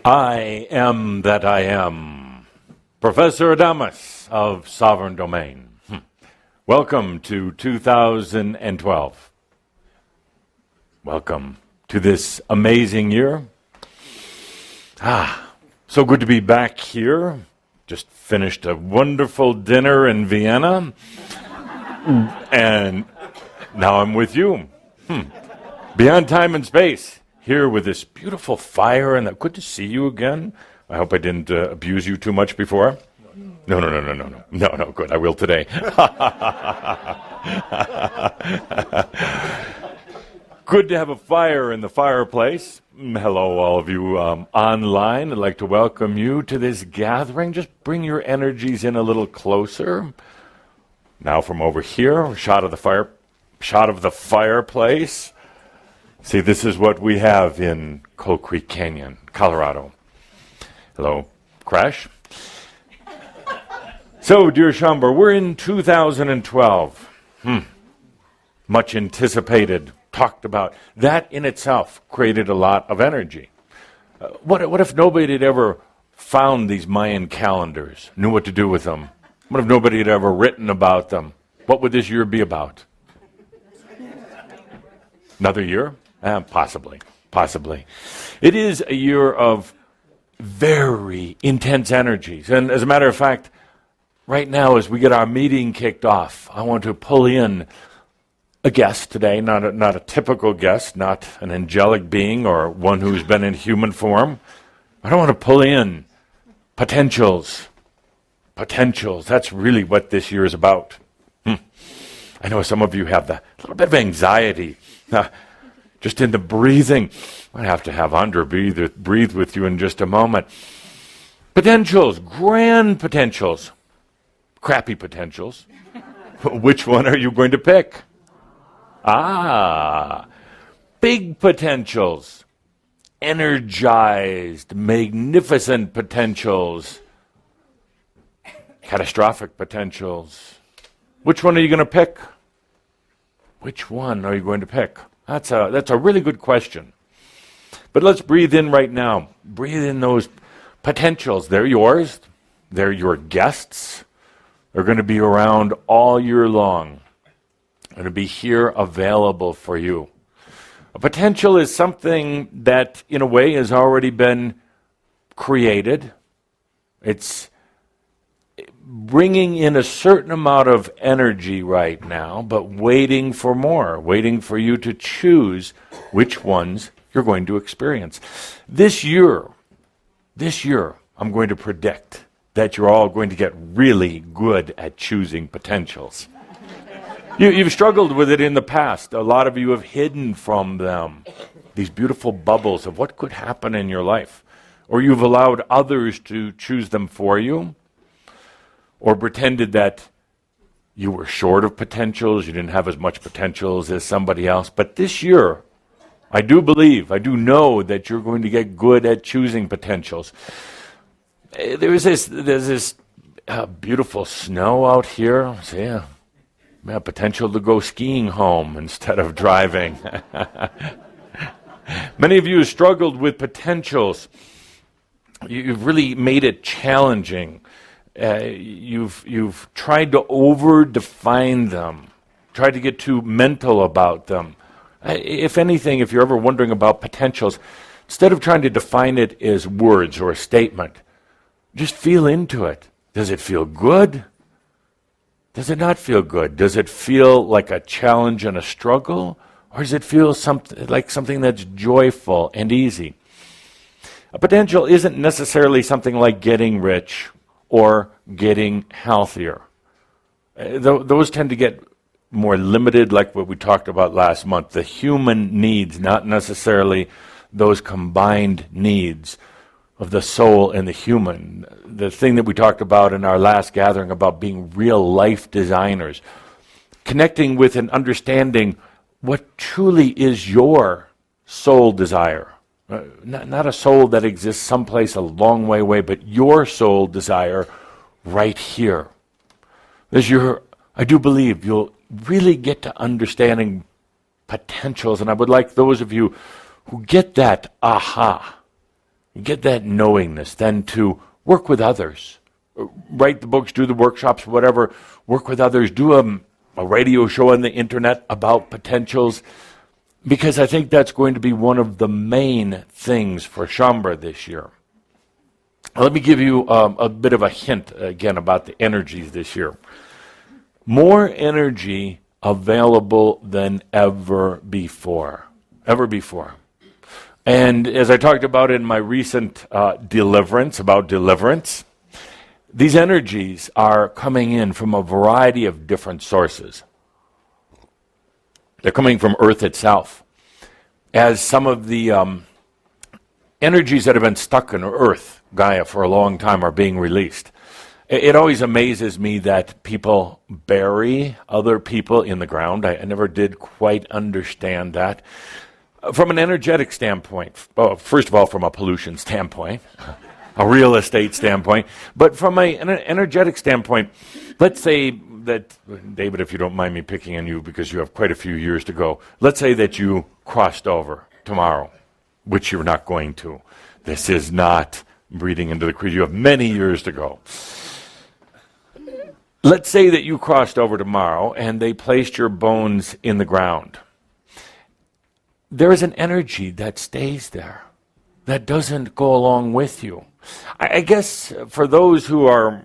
I am that I am. Professor Adamus of Sovereign Domain. Welcome to 2012. Welcome to this amazing year. So good to be back here. Just finished a wonderful dinner in Vienna. And now I'm with you. Beyond time and space. Here with this beautiful fire, and good to see you again. I hope I didn't abuse you too much before. No, good. I will today. Good to have a fire in the fireplace. Hello, all of you online. I'd like to welcome you to this gathering. Just bring your energies in a little closer. Now from over here, a shot of the fireplace. See, this is what we have in Coal Creek Canyon, Colorado. Hello, Crash. So, dear Chamber, we're in 2012. Much anticipated, talked about. That in itself created a lot of energy. What if nobody had ever found these Mayan calendars, knew what to do with them? What if nobody had ever written about them? What would this year be about? Another year? Possibly. It is a year of very intense energies. And as a matter of fact, right now as we get our meeting kicked off, I want to pull in a guest today, not a typical guest, not an angelic being or one who's been in human form. I don't want to pull in potentials. That's really what this year is about. I know some of you have a little bit of anxiety. Just in the breathing. I have to have Andra breathe with you in just a moment. Potentials, grand potentials, crappy potentials. Which one are you going to pick? Big potentials, energized, magnificent potentials, catastrophic potentials. Which one are you going to pick? Which one are you going to pick? That's a really good question. But let's breathe in right now. Breathe in those potentials. They're yours. They're your guests. They're going to be around all year long. They're going to be here available for you. A potential is something that, in a way, has already been created. It's bringing in a certain amount of energy right now, but waiting for more, waiting for you to choose which ones you're going to experience. This year, I'm going to predict that you're all going to get really good at choosing potentials. You've struggled with it in the past. A lot of you have hidden from them these beautiful bubbles of what could happen in your life. Or you've allowed others to choose them for you. Or pretended that you were short of potentials, you didn't have as much potentials as somebody else. But this year, I do know that you're going to get good at choosing potentials. There's this beautiful snow out here. So potential to go skiing home instead of driving. Many of you have struggled with potentials. You've really made it challenging. You've tried to over-define them, tried to get too mental about them. If anything, if you're ever wondering about potentials, instead of trying to define it as words or a statement, just feel into it. Does it feel good? Does it not feel good? Does it feel like a challenge and a struggle? Or does it feel like something that's joyful and easy? A potential isn't necessarily something like getting rich or getting healthier. Those tend to get more limited, like what we talked about last month. The human needs, not necessarily those combined needs of the soul and the human. The thing that we talked about in our last gathering about being real life designers. Connecting with and understanding what truly is your soul desire. Not a soul that exists someplace a long way away, but your soul desire right here. I do believe you'll really get to understanding potentials, and I would like those of you who get that aha, get that knowingness, then to work with others. Write the books, do the workshops, whatever, work with others, do a radio show on the internet about potentials, because I think that's going to be one of the main things for Shambhala this year. Let me give you a bit of a hint again about the energies this year. More energy available than ever before. Ever before. And as I talked about in my recent deliverance, these energies are coming in from a variety of different sources. They're coming from Earth itself. As some of the energies that have been stuck in Earth, Gaia, for a long time are being released. It always amazes me that people bury other people in the ground. I never did quite understand that. From an energetic standpoint, first of all, from a pollution standpoint, a real estate standpoint, but from an energetic standpoint, let's say that, David, if you don't mind me picking on you because you have quite a few years to go, let's say that you crossed over tomorrow, which you're not going to. This is not breathing into the creed. You have many years to go. Let's say that you crossed over tomorrow and they placed your bones in the ground. There is an energy that stays there, that doesn't go along with you. I guess for those who are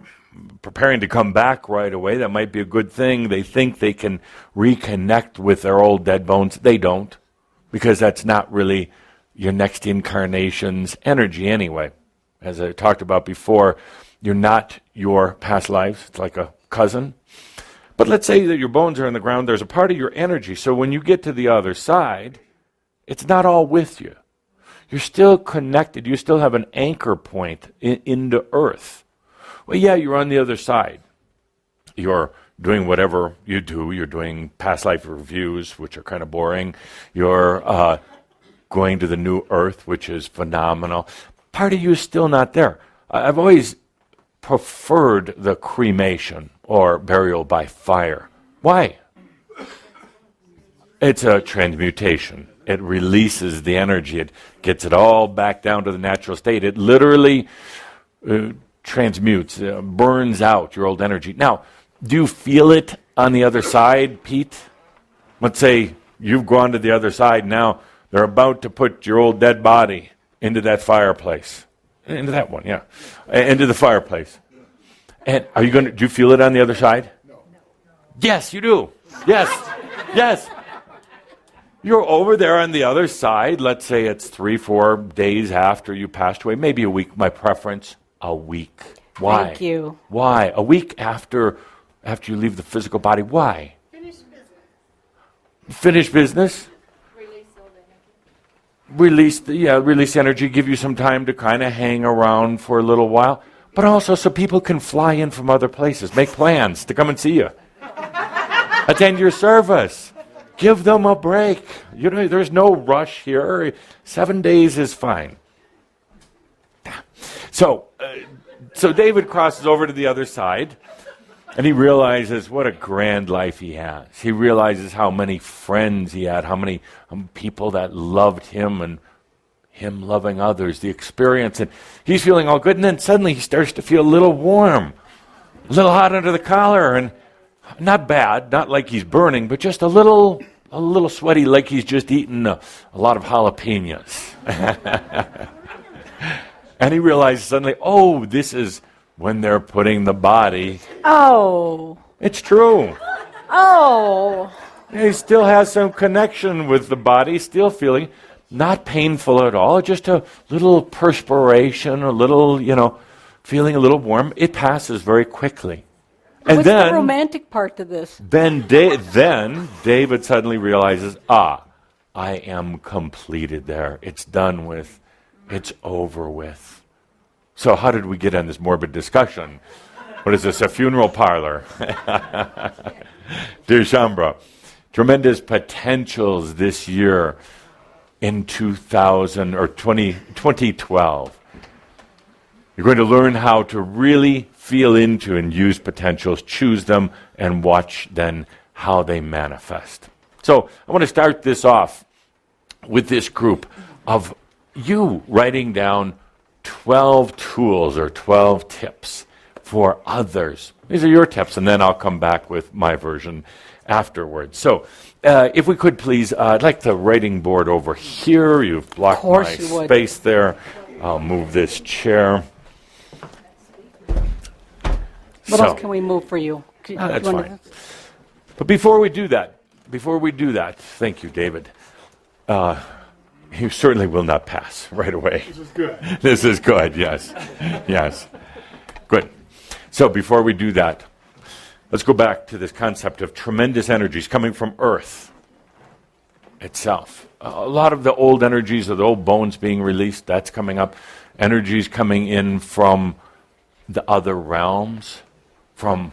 preparing to come back right away, that might be a good thing. They think they can reconnect with their old dead bones. They don't, because that's not really your next incarnation's energy anyway. As I talked about before, you're not your past lives. It's like a cousin. But let's say that your bones are in the ground. There's a part of your energy. So when you get to the other side, it's not all with you. You're still connected. You still have an anchor point into Earth. Well, yeah, you're on the other side. You're doing whatever you do. You're doing past life reviews, which are kind of boring. You're going to the new Earth, which is phenomenal. Part of you is still not there. I've always preferred the cremation or burial by fire. Why? It's a transmutation. It releases the energy. It gets it all back down to the natural state. It literally transmutes, burns out your old energy. Now, do you feel it on the other side, Pete? Let's say you've gone to the other side. Now they're about to put your old dead body into that fireplace. Into that one, yeah. Into the fireplace. And are you going to, do you feel it on the other side? No. Yes, you do. Yes. Yes. You're over there on the other side. Let's say it's 3-4 days after you passed away. Maybe a week. My preference, a week. Why? Thank you. Why? A week after you leave the physical body. Why? Finish business. Finish business? Release all the energy. Release energy, give you some time to kind of hang around for a little while, but also so people can fly in from other places, make plans to come and see you. Attend your service. Give them a break. You know, there's no rush here. 7 days is fine. So David crosses over to the other side, and he realizes what a grand life he has. He realizes how many friends he had, how many people that loved him and him loving others, the experience. And he's feeling all good, and then suddenly he starts to feel a little warm, a little hot under the collar, and not bad, not like he's burning, but just a little sweaty, like he's just eaten a lot of jalapenos. And he realizes suddenly, oh, this is when they're putting the body. Oh. It's true. Oh. He still has some connection with the body, still feeling not painful at all, just a little perspiration, a little, feeling a little warm. It passes very quickly. And What's the romantic part to this? Then David suddenly realizes, I am completed there. It's done with. It's over with. So how did we get on this morbid discussion? What is this, a funeral parlor? Dear Shambhala, tremendous potentials this year in 2012. You're going to learn how to really feel into and use potentials, choose them, and watch then how they manifest. So I want to start this off with this group of you writing down 12 tools or 12 tips for others. These are your tips, and then I'll come back with my version afterwards. So if we could please, I'd like the writing board over here. You've blocked my course you would. space there. I'll move this chair. What else can we move for you? That's You wanna- fine. But before we do that, thank you, David. You certainly will not pass right away. This is good. This is good, yes. Yes. Good. So before we do that, let's go back to this concept of tremendous energies coming from Earth itself. A lot of the old energies of the old bones being released, that's coming up. Energies coming in from the other realms, from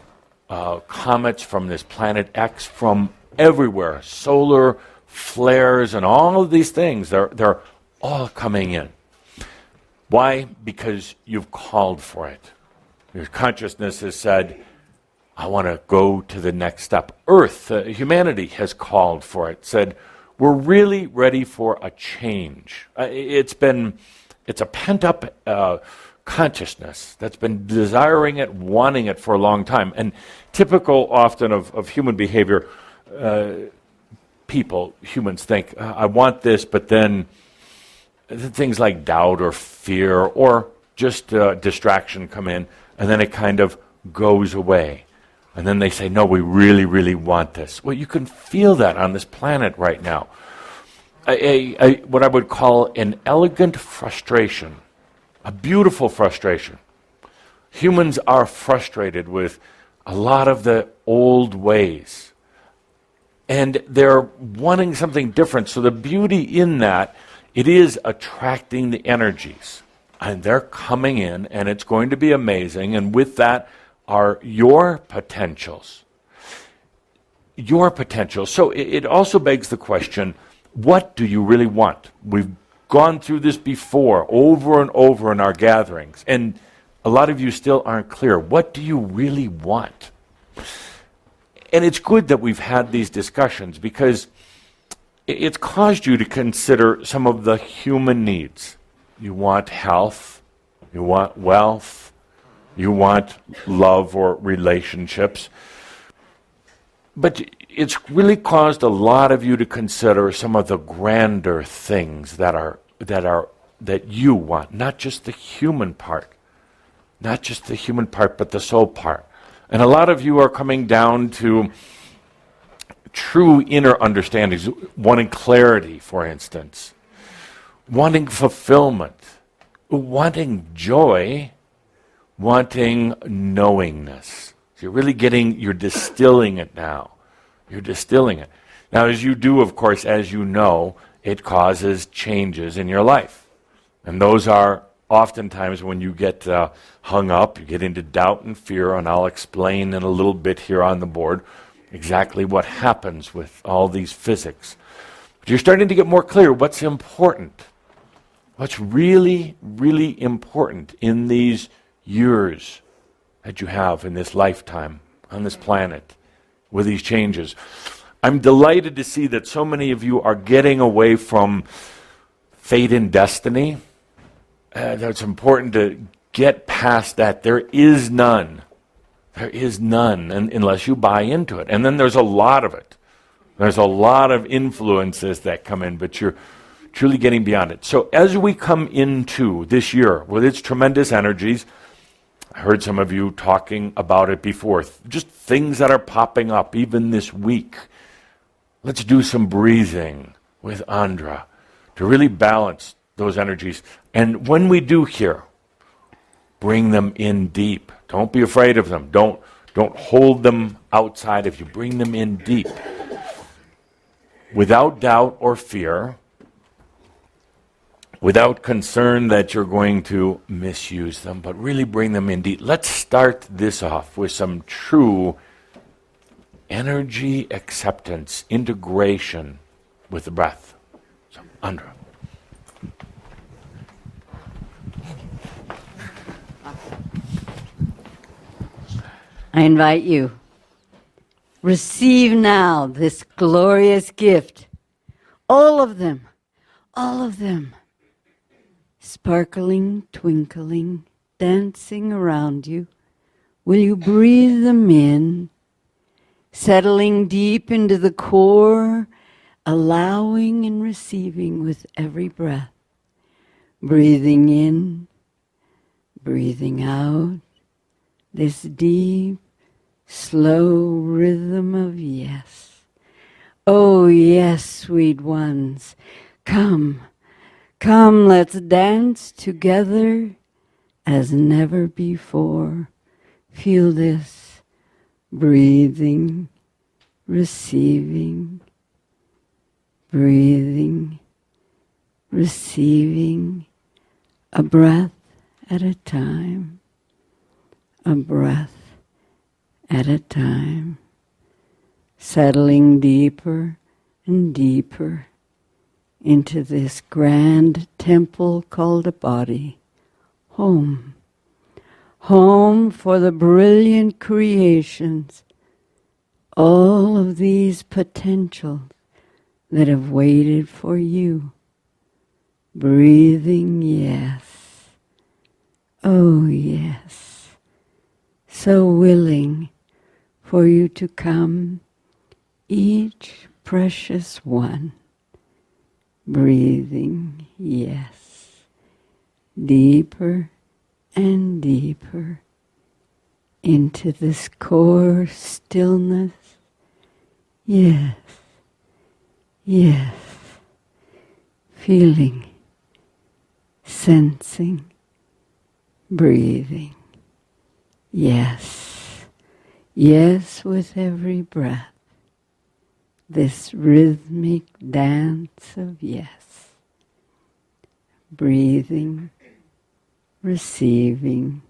comets, from this planet X, from everywhere. Solar flares and all of these things, they're all coming in. Why? Because you've called for it. Your consciousness has said, I want to go to the next step. Earth, humanity has called for it, said, we're really ready for a change. It's a pent-up consciousness that's been desiring it, wanting it for a long time. And typical often of human behavior, humans think, I want this, but then things like doubt or fear or just distraction come in, and then it kind of goes away. And then they say, no, we really, really want this. Well, you can feel that on this planet right now. What I would call an elegant frustration, a beautiful frustration. Humans are frustrated with a lot of the old ways. And they're wanting something different. So the beauty in that, it is attracting the energies. And they're coming in, and it's going to be amazing. And with that are your potentials. Your potential. So it also begs the question, what do you really want? We've gone through this before, over and over in our gatherings. And a lot of you still aren't clear. What do you really want? And it's good that we've had these discussions because it's caused you to consider some of the human needs. You want health, you want wealth, you want love or relationships. But it's really caused a lot of you to consider some of the grander things that you want, not just the human part. Not just the human part, but the soul part. And a lot of you are coming down to true inner understandings, wanting clarity, for instance, wanting fulfillment, wanting joy, wanting knowingness. So you're distilling it now. You're distilling it. Now, as you do, of course, as you know, it causes changes in your life. And those are oftentimes when you get hung up, you get into doubt and fear, and I'll explain in a little bit here on the board exactly what happens with all these physics. But you're starting to get more clear what's important. What's really, really important in these years that you have in this lifetime on this planet with these changes. I'm delighted to see that so many of you are getting away from fate and destiny. It's important to get past that. There is none. There is none unless you buy into it. And then there's a lot of it. There's a lot of influences that come in, but you're truly getting beyond it. So as we come into this year with its tremendous energies, I heard some of you talking about it before, just things that are popping up even this week. Let's do some breathing with Andra to really balance those energies. And when we do here, bring them in deep. Don't be afraid of them. Don't hold them outside of you. Bring them in deep. Without doubt or fear, without concern that you're going to misuse them, but really bring them in deep. Let's start this off with some true energy acceptance, integration with the breath. So, Andra. I invite you. Receive now this glorious gift. All of them. all of them, sparkling, twinkling, dancing around you. Will you breathe them in, settling deep into the core, allowing and receiving with every breath, breathing in, breathing out, this deep, slow rhythm of yes. Oh yes, sweet ones, come, come, let's dance together as never before. Feel this, breathing, receiving, breathing, receiving, a breath at a time, a breath at a time, settling deeper and deeper into this grand temple called a body, home. Home for the brilliant creations, all of these potentials that have waited for you. Breathing yes. Oh yes. So willing for you to come, each precious one. Breathing yes. Deeper and deeper into this core stillness. Yes, yes, feeling, sensing, breathing. Yes, yes with every breath, this rhythmic dance of yes. Breathing, receiving,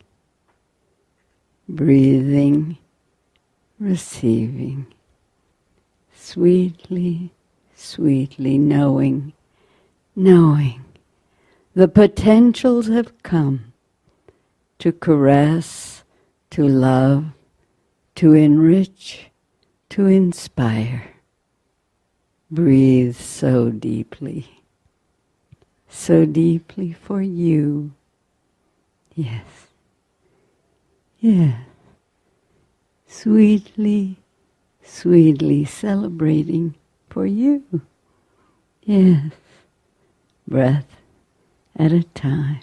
breathing, receiving, sweetly, sweetly knowing, knowing the potentials have come to caress, to love, to enrich, to inspire. Breathe so deeply for you. Yes. Yes. Sweetly, sweetly celebrating for you. Yes. Breath at a time.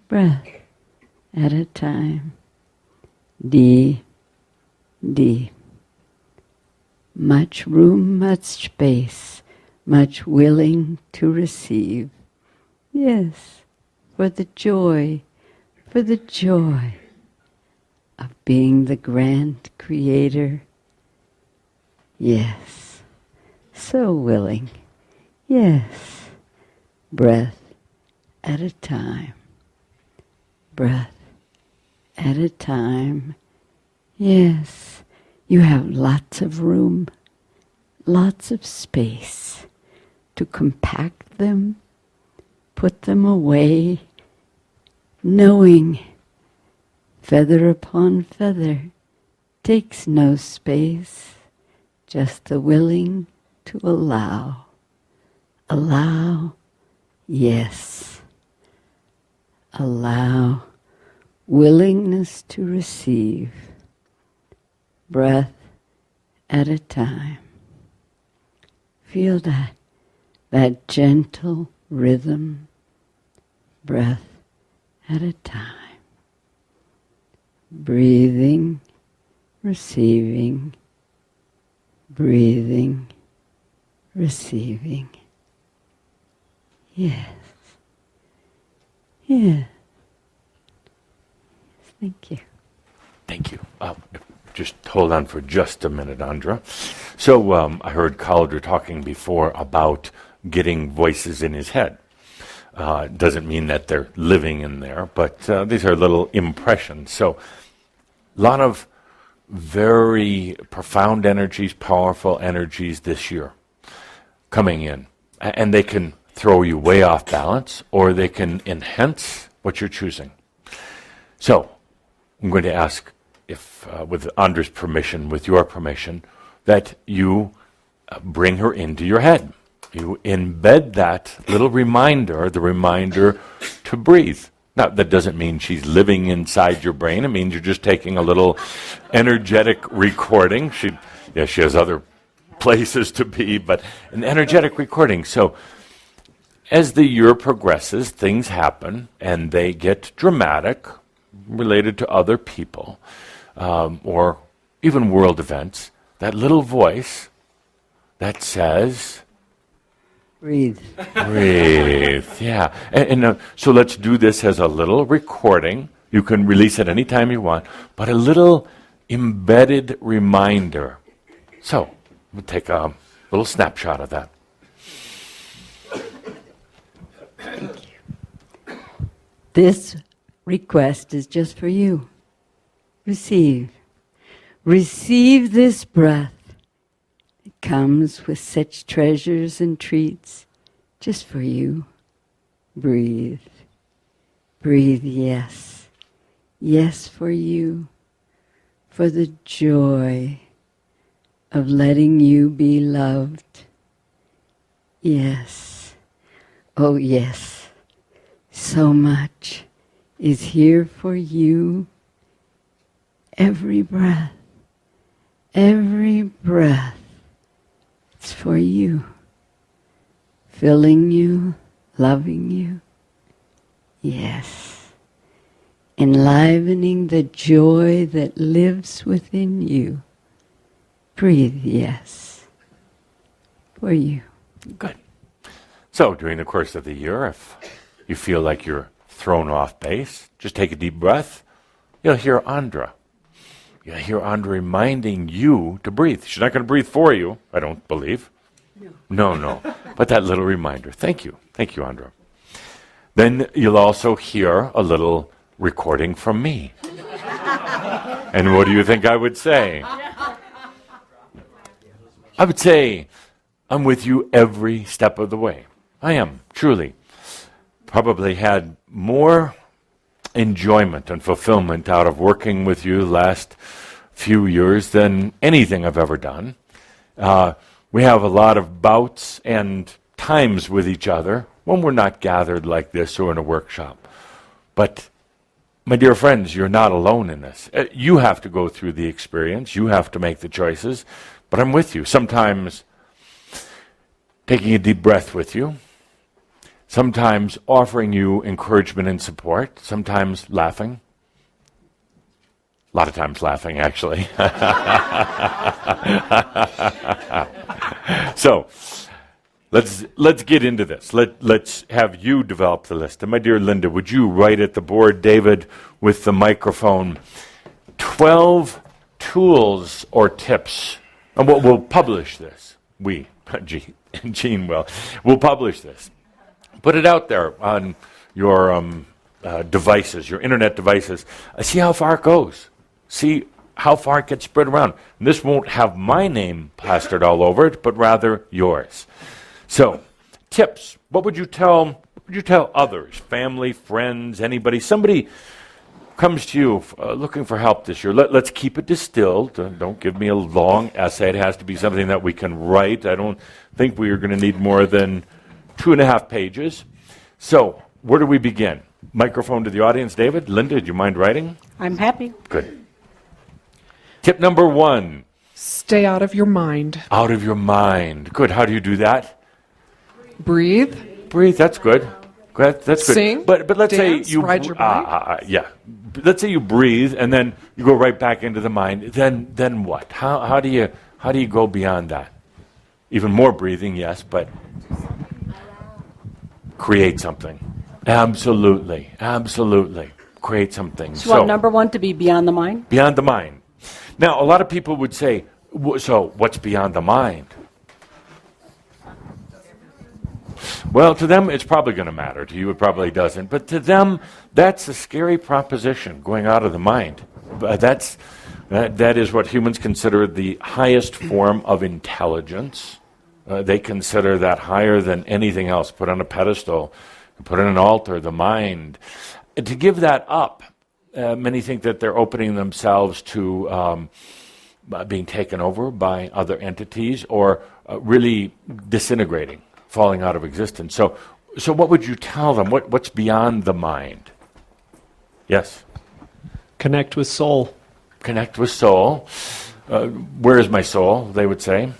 Breath at a time. Deep, deep. Much room, much space, much willing to receive. Yes. For the joy of being the grand creator. Yes, so willing. Yes, breath at a time. Breath at a time. Yes, you have lots of room, lots of space to compact them, put them away, knowing feather upon feather takes no space, just the willing to allow. Allow, yes. Allow, willingness to receive, breath at a time. Feel that gentle rhythm, breath at a time. Breathing, receiving, breathing, receiving. Yes. Yes. Thank you. Thank you. Just hold on for just a minute, Andra. So I heard Calder talking before about getting voices in his head. Doesn't mean that they're living in there, but these are little impressions. So a lot of very profound energies, powerful energies this year coming in. And they can throw you way off balance, or they can enhance what you're choosing. So I'm going to ask if, with Andra's permission, with your permission, that you bring her into your head. you embed that little reminder, the reminder to breathe. Now, that doesn't mean she's living inside your brain. It means you're just taking a little energetic recording. She has other places to be, but an energetic recording. So as the year progresses, things happen, and they get dramatic, related to other people, or even world events. That little voice that says, Breathe. breathe. Yeah. So let's do this as a little recording. You can release it anytime you want, but a little embedded reminder. So we'll take a little snapshot of that. This request is just for you. Receive. Receive this breath. It comes with such treasures and treats just for you. Breathe. Breathe, yes. Yes for you. For the joy of letting you be loved. Yes. Oh, yes. So much is here for you. Every breath. Every breath. It's for you. Filling you, loving you. Yes. Enlivening the joy that lives within you. Breathe, yes. For you. Good. So during the course of the year, if you feel like you're thrown off base, just take a deep breath. You'll hear Andra. You'll hear Andra reminding you to breathe. She's not going to breathe for you, I don't believe. No. But that little reminder. Thank you. Thank you, Andra. Then you'll also hear a little recording from me. And what do you think I would say? I would say, I'm with you every step of the way. I am, truly. Probably had more enjoyment and fulfillment out of working with you the last few years than anything I've ever done. We have a lot of bouts and times with each other when we're not gathered like this or in a workshop. But, my dear friends, you're not alone in this. You have to go through the experience. You have to make the choices. But I'm with you. Sometimes taking a deep breath with you. Sometimes offering you encouragement and support. Sometimes laughing. A lot of times laughing, actually. So, let's get into this. Let's have you develop the list. And my dear Linda, would you write at the board, David, with the microphone, 12 tools or tips. And we'll publish this. Gene will. We'll publish this. Put it out there on your devices, your internet devices. See how far it goes. See how far it gets spread around. And this won't have my name plastered all over it, but rather yours. So, tips. What would you tell others? Family, friends, anybody? Somebody comes to you looking for help this year. Let's keep it distilled. Don't give me a long essay. It has to be something that we can write. I don't think we are going to need more than 2.5 pages. So, where do we begin? Microphone to the audience. David, Linda, do you mind writing? I'm happy. Good. Tip number 1. Stay out of your mind. Out of your mind. Good. How do you do that? Breathe. Breathe. That's good. That's good. Sing. But let's dance, say you ride your bike. yeah. Let's say you breathe and then you go right back into the mind. Then what? How do you go beyond that? Even more breathing, yes, but create something. Absolutely. Create something. So you want number 1 to be beyond the mind? Beyond the mind. Now, a lot of people would say, so what's beyond the mind? Well, to them, it's probably going to matter. To you, it probably doesn't. But to them, that's a scary proposition, going out of the mind. That is what humans consider the highest form of intelligence. They consider that higher than anything else. Put on a pedestal, put on an altar, the mind. And to give that up, many think that they're opening themselves to being taken over by other entities or really disintegrating, falling out of existence. So what would you tell them? What's beyond the mind? Yes? Connect with soul. Connect with soul. Where is my soul, they would say.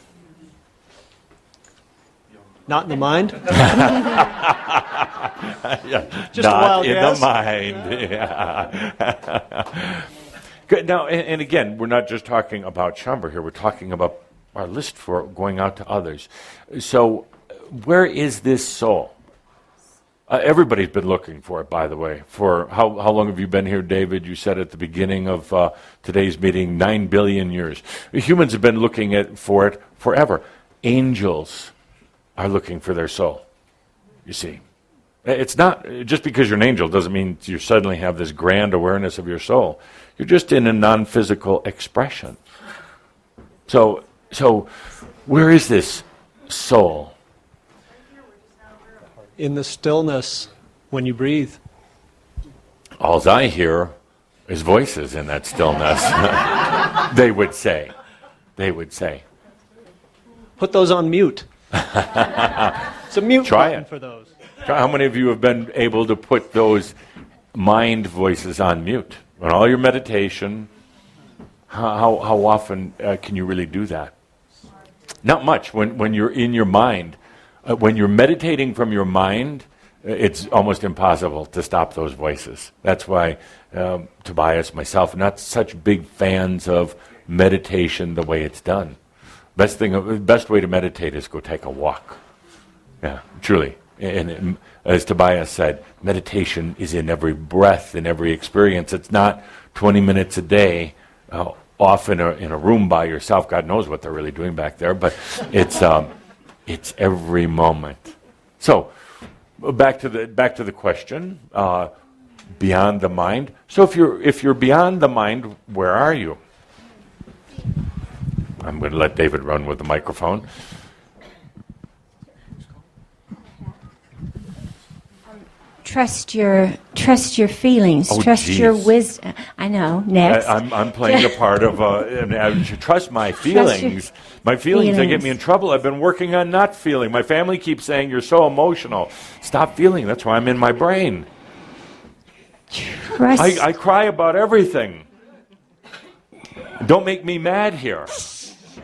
Not in the mind. Yeah, Just a not wild in guess. the mind. Yeah. Good. Now, and again, we're not just talking about Chamber here. We're talking about our list for going out to others. So, where is this soul? Everybody's been looking for it, by the way. For how long have you been here, David? You said at the beginning of today's meeting, 9 billion years. Humans have been looking for it forever. Angels are looking for their soul, you see. It's not, just because you're an angel doesn't mean you suddenly have this grand awareness of your soul. You're just in a non-physical expression. So where is this soul? In the stillness when you breathe. All I hear is voices in that stillness. They would say. They would say. Put those on mute. It's a mute Try button it. for those. How many of you have been able to put those mind voices on mute? On all your meditation, how often can you really do that? Not much. When you're in your mind, when you're meditating from your mind, it's almost impossible to stop those voices. That's why Tobias, myself, not such big fans of meditation the way it's done. Best way to meditate is go take a walk. Yeah, truly. And as Tobias said, meditation is in every breath, in every experience. It's not 20 minutes a day, off in a room by yourself. God knows what they're really doing back there, but it's every moment. So back to the question, beyond the mind. So if you're beyond the mind, where are you? I'm going to let David run with the microphone. Trust your feelings. Oh, trust your geez. wisdom. I know. Next. I'm playing the part of, I should trust my feelings. My feelings, they get me in trouble. I've been working on not feeling. My family keeps saying, you're so emotional. Stop feeling. That's why I'm in my brain. Trust. I cry about everything. Don't make me mad here.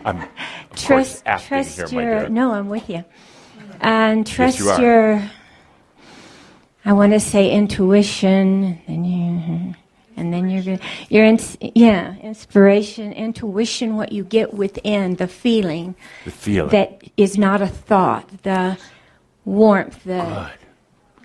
I'm, of course, acting here, my dear. No, I'm with you. And trust you are. your. I want to say intuition, and then you're good. Inspiration, intuition. What you get within the feeling. The feeling. That is not a thought. The warmth. The Good.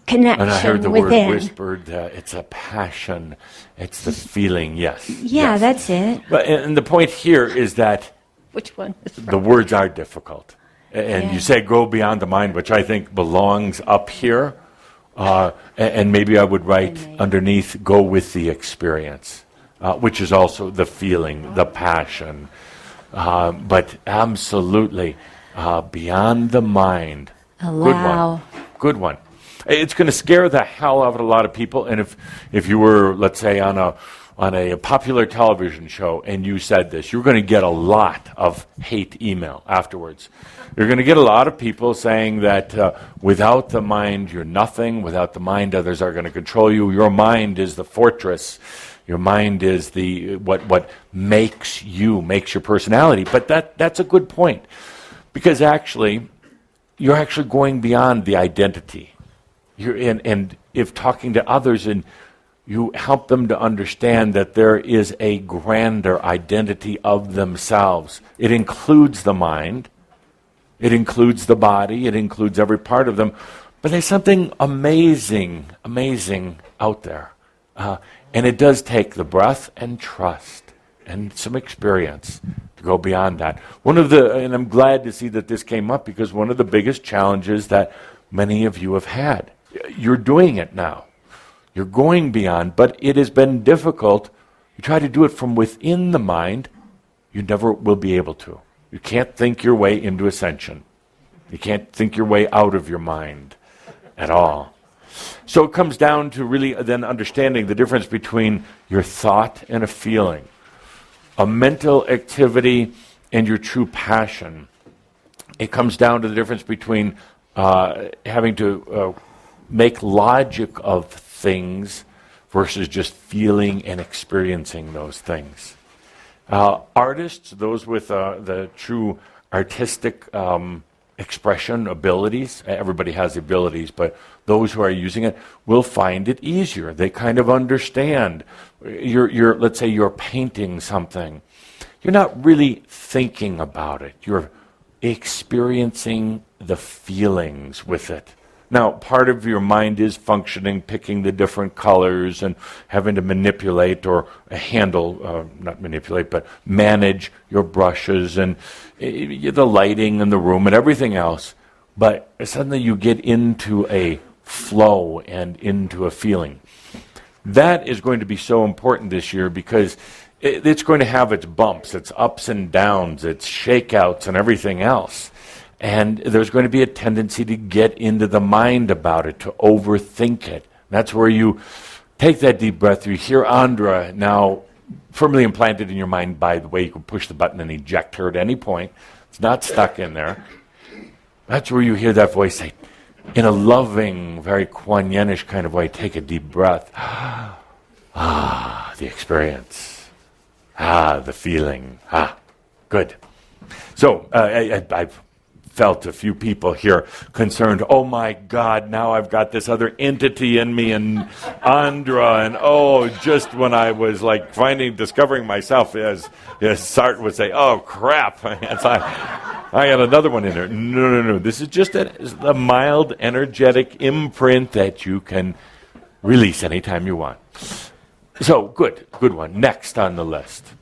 connection And I heard the within. word whispered. It's a passion. It's the feeling. Yes. Yeah, yes. that's it. But and the point here is that Which one? Is the words are difficult, and Yeah. you say go beyond the mind, which I think belongs up here. And maybe I would write underneath, go with the experience, which is also the feeling, the passion. But absolutely, beyond the mind. Allow. Good one. It's going to scare the hell out of a lot of people. And if you were, let's say, on a popular television show and you said this, you're going to get a lot of hate email afterwards. You're going to get a lot of people saying that without the mind, you're nothing. Without the mind, others are going to control you. Your mind is the fortress. Your mind is the what makes you, makes your personality. But that's a good point, because actually, you're actually going beyond the identity. And if talking to others and you help them to understand that there is a grander identity of themselves. It includes the mind. It includes the body. It includes every part of them. But there's something amazing out there. And it does take the breath and trust and some experience to go beyond that. And I'm glad to see that this came up, because one of the biggest challenges that many of you have had, you're doing it now. You're going beyond, but it has been difficult. You try to do it from within the mind, you never will be able to. You can't think your way into ascension. You can't think your way out of your mind at all. So it comes down to really then understanding the difference between your thought and a feeling, a mental activity and your true passion. It comes down to the difference between having to make logic of things versus just feeling and experiencing those things. Artists, those with the true artistic expression abilities, everybody has abilities, but those who are using it will find it easier. They kind of understand. Let's say you're painting something. You're not really thinking about it. You're experiencing the feelings with it. Now, part of your mind is functioning, picking the different colors and having to manipulate or handle, not manipulate, but manage your brushes and the lighting in the room and everything else. But suddenly you get into a flow and into a feeling. That is going to be so important this year because it's going to have its bumps, its ups and downs, its shakeouts and everything else. And there's going to be a tendency to get into the mind about it, to overthink it. That's where you take that deep breath. You hear Andra now firmly implanted in your mind. By the way, you can push the button and eject her at any point. It's not stuck in there. That's where you hear that voice say, in a loving, very Kuan Yin-ish kind of way, take a deep breath. The experience. The feeling. Good. So I've felt a few people here concerned, oh my God, now I've got this other entity in me and Andra, and just when I was like discovering myself, as Sartre would say, oh crap, it's like, I got another one in there. No. This is just a mild, energetic imprint that you can release anytime you want. So, good one. Next on the list.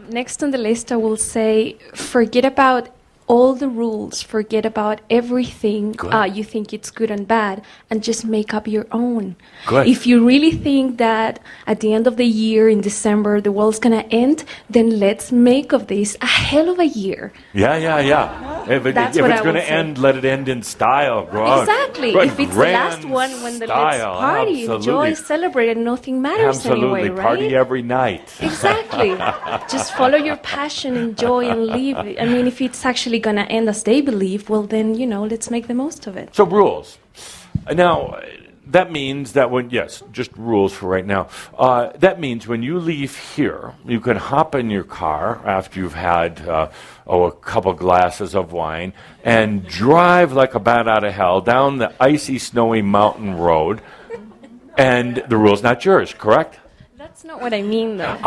Next on the list, I will say, forget about all the rules, forget about everything you think it's good and bad, and just make up your own. Good. If you really think that at the end of the year, in December, the world's going to end, then let's make of this a hell of a year. Yeah. If it's going to end, let it end in style. Exactly. If it's the last one, when the let's party, enjoy, celebrate, and nothing matters anyway, right? Party every night. Exactly. Just follow your passion, enjoy, and live. I mean, if it's actually going to end as they believe, well then, let's make the most of it. So rules. Now, that means that just rules for right now. That means when you leave here, you can hop in your car after you've had a couple glasses of wine and drive like a bat out of hell down the icy, snowy mountain road, and the rule's not yours, correct? That's not what I mean, though.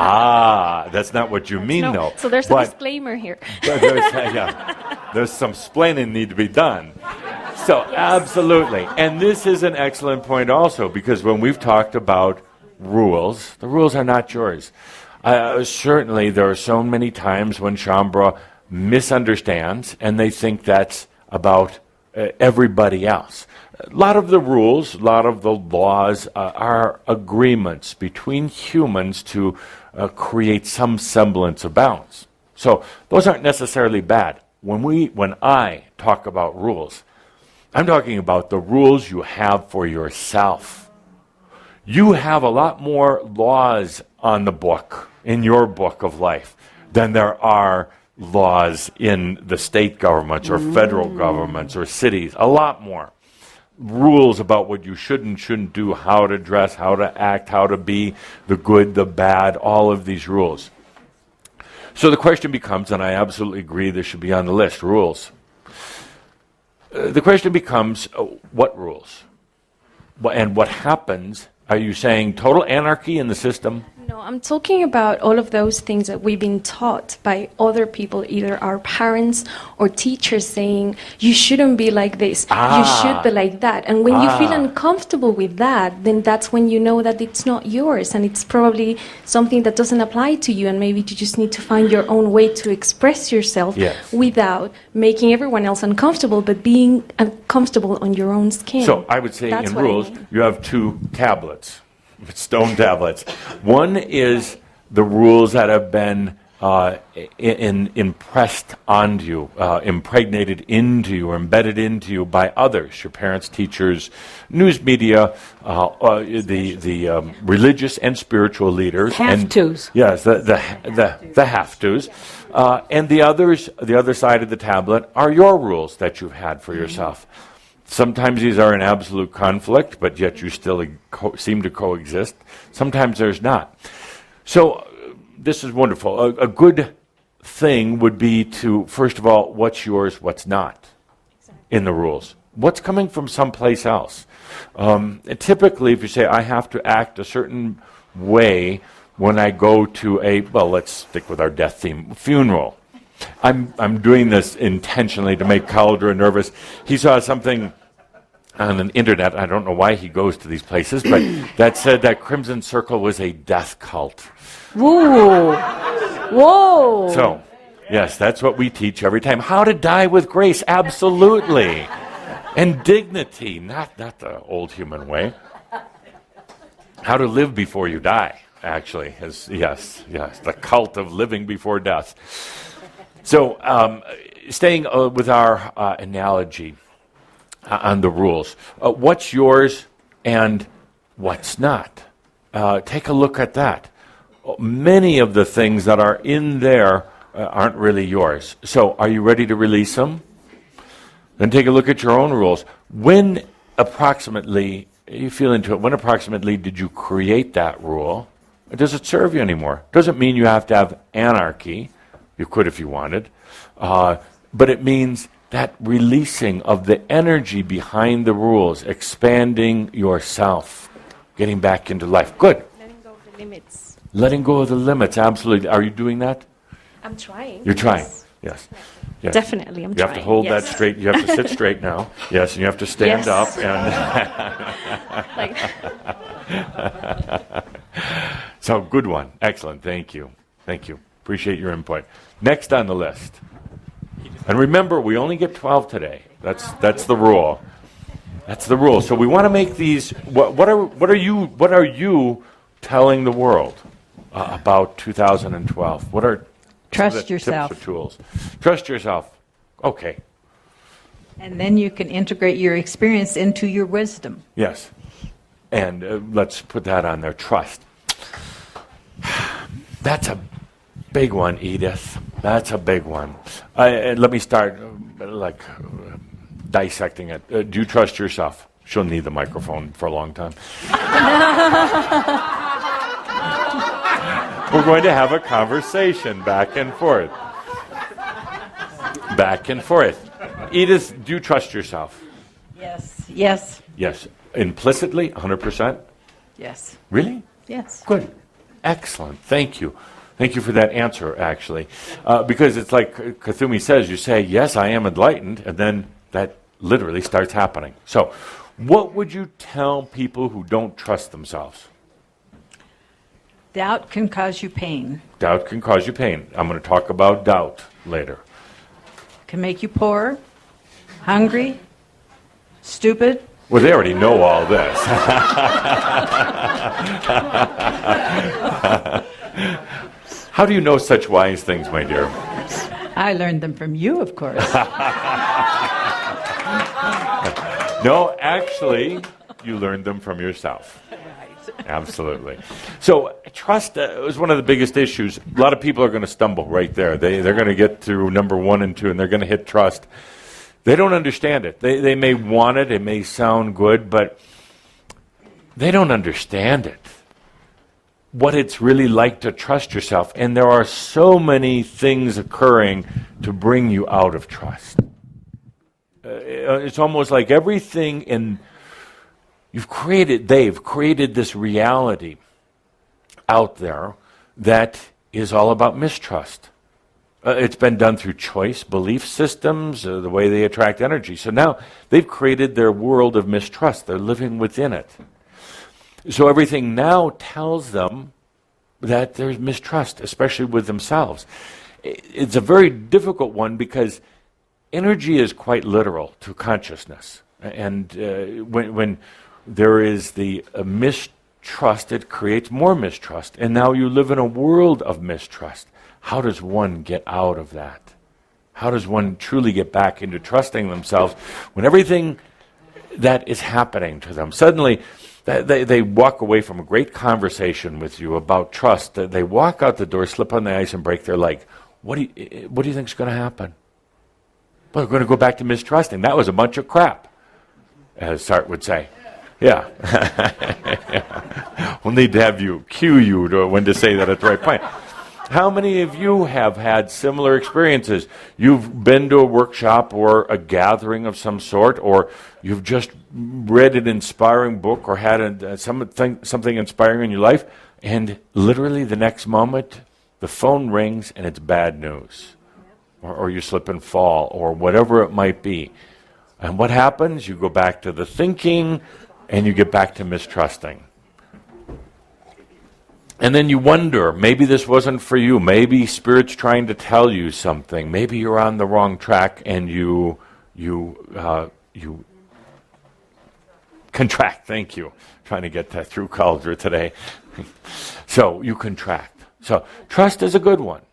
That's not what you mean, though. So there's a disclaimer here. There's some splaining need to be done. So, absolutely. And this is an excellent point also, because when we've talked about rules, the rules are not yours. Certainly, there are so many times when Shambhala misunderstands, and they think that's about everybody else. A lot of the rules, a lot of the laws are agreements between humans to create some semblance of balance. So those aren't necessarily bad. When I talk about rules, I'm talking about the rules you have for yourself. You have a lot more laws on the book, in your book of life, than there are laws in the state governments or federal governments or cities. A lot more. Rules about what you should and shouldn't do, how to dress, how to act, how to be, the good, the bad, all of these rules. So the question becomes, and I absolutely agree this should be on the list, rules. The question becomes, what rules? And what happens? Are you saying total anarchy in the system? No, I'm talking about all of those things that we've been taught by other people, either our parents or teachers, saying, you shouldn't be like this, you should be like that. And when you feel uncomfortable with that, then that's when you know that it's not yours, and it's probably something that doesn't apply to you, and maybe you just need to find your own way to express yourself without making everyone else uncomfortable, but being uncomfortable on your own skin. So I would say That's in what I rules, mean. you have two tablets. Stone tablets. One is the rules that have been impressed onto you, impregnated into you, or embedded into you by others, your parents, teachers, news media, the religious and spiritual leaders. Have-tos. Yes, the have-tos. And the other side of the tablet are your rules that you've had for yourself. Sometimes these are in absolute conflict, but yet you still seem to coexist. Sometimes there's not. So this is wonderful. A good thing would be to, first of all, what's yours, what's not in the rules. What's coming from someplace else? Typically, if you say, I have to act a certain way when I go to let's stick with our death theme, funeral. I'm doing this intentionally to make Caldera nervous. He saw something on the internet, I don't know why he goes to these places, but that said that Crimson Circle was a death cult. Whoa. Whoa. So, yes, that's what we teach every time. How to die with grace, absolutely. And dignity, not the old human way. How to live before you die, actually. Yes, the cult of living before death. So, staying with our analogy on the rules, what's yours and what's not? Take a look at that. Many of the things that are in there aren't really yours. So, are you ready to release them? Then take a look at your own rules. When approximately, you feel into it, when approximately did you create that rule? Does it serve you anymore? Doesn't mean you have to have anarchy. You could if you wanted. But it means that releasing of the energy behind the rules, expanding yourself, getting back into life. Good. Letting go of the limits. Letting go of the limits, absolutely. Are you doing that? I'm trying. You're trying. Yes. Yes. Definitely, I'm you trying. have to hold yes. that straight. You have to sit straight now. Yes, and you have to stand Yes. up. And so, good one. Excellent. Thank you. Thank you. Appreciate your input. Next on the list. And remember, we only get 12 today. That's the rule. That's the rule. So we want to make these. What are you telling the world about 2012? What are Trust the yourself. tips or tools? Trust yourself. Okay. And then you can integrate your experience into your wisdom. Yes. And let's put that on there. Trust. That's a big one, Edith. That's a big one. Let me start dissecting it. Do you trust yourself? She'll need the microphone for a long time. We're going to have a conversation back and forth. Back and forth. Edith, do you trust yourself? Yes. Yes. Yes. Implicitly, 100%? Yes. Really? Yes. Good. Excellent. Thank you. Thank you for that answer, actually. Because it's like Kathumi says, you say, yes, I am enlightened, and then that literally starts happening. So, what would you tell people who don't trust themselves? Doubt can cause you pain. Doubt can cause you pain. I'm going to talk about doubt later. Can make you poor, hungry, stupid. Well, they already know all this. How do you know such wise things, my dear? I learned them from you, of course. No, actually, you learned them from yourself. Absolutely. So trust is one of the biggest issues. A lot of people are going to stumble right there. They're going to get through number 1 and 2, and they're going to hit trust. They don't understand it. They may want it. It may sound good, but they don't understand it. What it's really like to trust yourself. And there are so many things occurring to bring you out of trust. It's almost like everything they've created this reality out there that is all about mistrust. It's been done through choice, belief systems, the way they attract energy. So now they've created their world of mistrust. They're living within it. So everything now tells them that there's mistrust, especially with themselves. It's a very difficult one because energy is quite literal to consciousness. And when there is the mistrust, it creates more mistrust. And now you live in a world of mistrust. How does one get out of that? How does one truly get back into trusting themselves when everything that is happening to them, suddenly they walk away from a great conversation with you about trust, they walk out the door, slip on the ice, and break their leg. What do you think is going to happen? Well, we're going to go back to mistrusting. That was a bunch of crap, as Sartre would say. Yeah. We'll need to have you cue you to when to say that at the right point. How many of you have had similar experiences? You've been to a workshop or a gathering of some sort, or you've just read an inspiring book or had something inspiring in your life, and literally the next moment, the phone rings and it's bad news. Or you slip and fall, or whatever it might be. And what happens? You go back to the thinking, and you get back to mistrusting. And then you wonder, maybe this wasn't for you. Maybe Spirit's trying to tell you something. Maybe you're on the wrong track, and you contract. Thank you. Trying to get that through culture today. So you contract. So trust is a good one,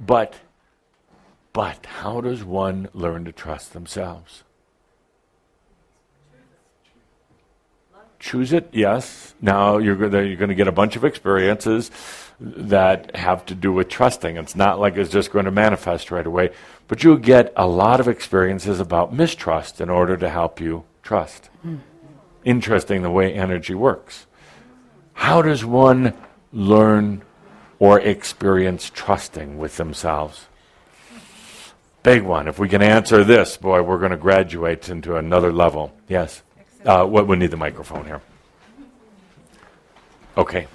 but how does one learn to trust themselves? Choose it, yes. Now you're going to get a bunch of experiences that have to do with trusting. It's not like it's just going to manifest right away, but you'll get a lot of experiences about mistrust in order to help you trust. Interesting the way energy works. How does one learn or experience trusting with themselves? Big one. If we can answer this, boy, we're going to graduate into another level. Yes. We need the microphone here. Okay.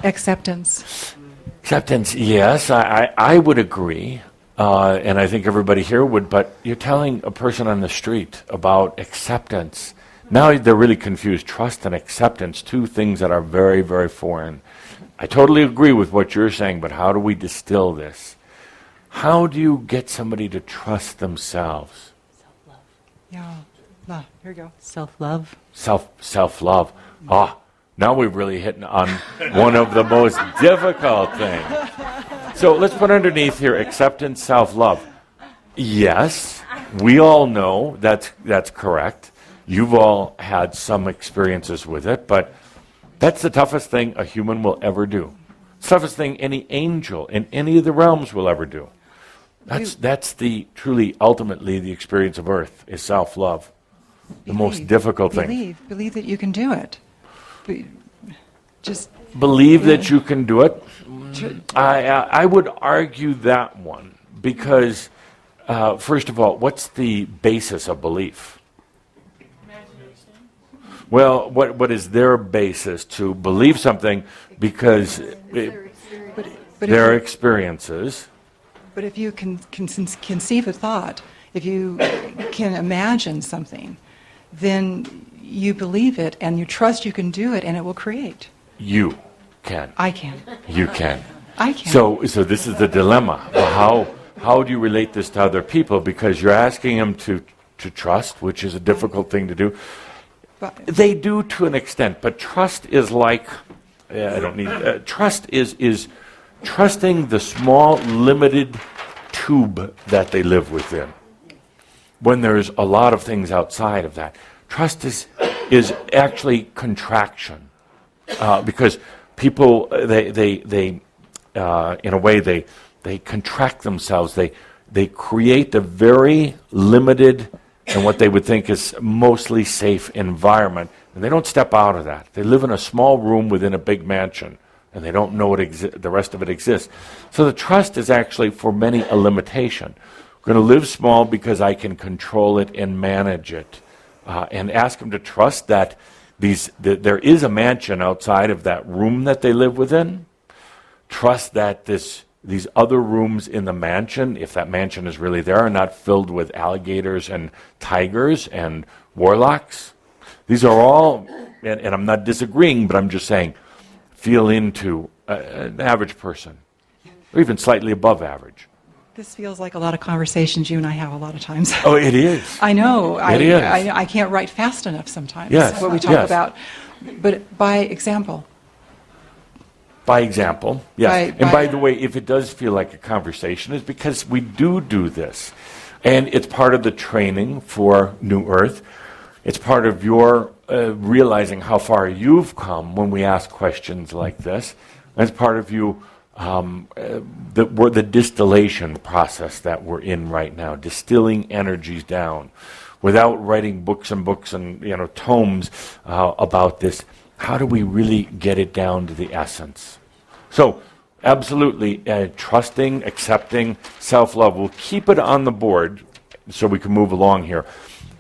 Acceptance. Acceptance, yes, I would agree. And I think everybody here would, but you're telling a person on the street about acceptance. Now they're really confused. Trust and acceptance, two things that are very, very foreign. I totally agree with what you're saying, but how do we distill this? How do you get somebody to trust themselves? Self-love. Yeah. Here you go. Self-love. Self-love. Now we've really hit on one of the most difficult things. So let's put underneath here acceptance, self-love. Yes, we all know that's correct. You've all had some experiences with it, but that's the toughest thing a human will ever do. It's the toughest thing any angel in any of the realms will ever do. That's the truly, ultimately, the experience of Earth is self-love. The most difficult thing. Believe that you can do it. Just believe that you can do it. I would argue that one because, first of all, what's the basis of belief? Well, what is their basis to believe something? Because their experiences. But if you can conceive a thought, if you can imagine something, then you believe it and you trust you can do it and it will create. You can. I can. You can. I can. So this is the dilemma. Well, how do you relate this to other people? Because you're asking them to trust, which is a difficult thing to do. But they do to an extent, but trust is like trust is trusting the small, limited tube that they live within. When there's a lot of things outside of that, trust is actually contraction, because people they in a way they contract themselves. They create a very limited and what they would think is mostly safe environment, and they don't step out of that. They live in a small room within a big mansion, and they don't know the rest of it exists. So the trust is actually, for many, a limitation. I'm going to live small because I can control it and manage it, and ask them to trust that there is a mansion outside of that room that they live within. Trust that these other rooms in the mansion, if that mansion is really there, are not filled with alligators and tigers and warlocks. These are all, and I'm not disagreeing, but I'm just saying, feel into an average person, or even slightly above average. this feels like a lot of conversations you and I have a lot of times. Oh, it is. I know. It is. I can't write fast enough sometimes. Yes, what we talk yes. about. But by example, By example, yes. By- And by the way, if it does feel like a conversation, it's because we do this. And it's part of the training for New Earth. It's part of your realizing how far you've come when we ask questions like this. And it's part of you, the distillation process that we're in right now, distilling energies down without writing books and books and tomes about this. How do we really get it down to the essence? So, absolutely, trusting, accepting, self-love. We'll keep it on the board so we can move along here.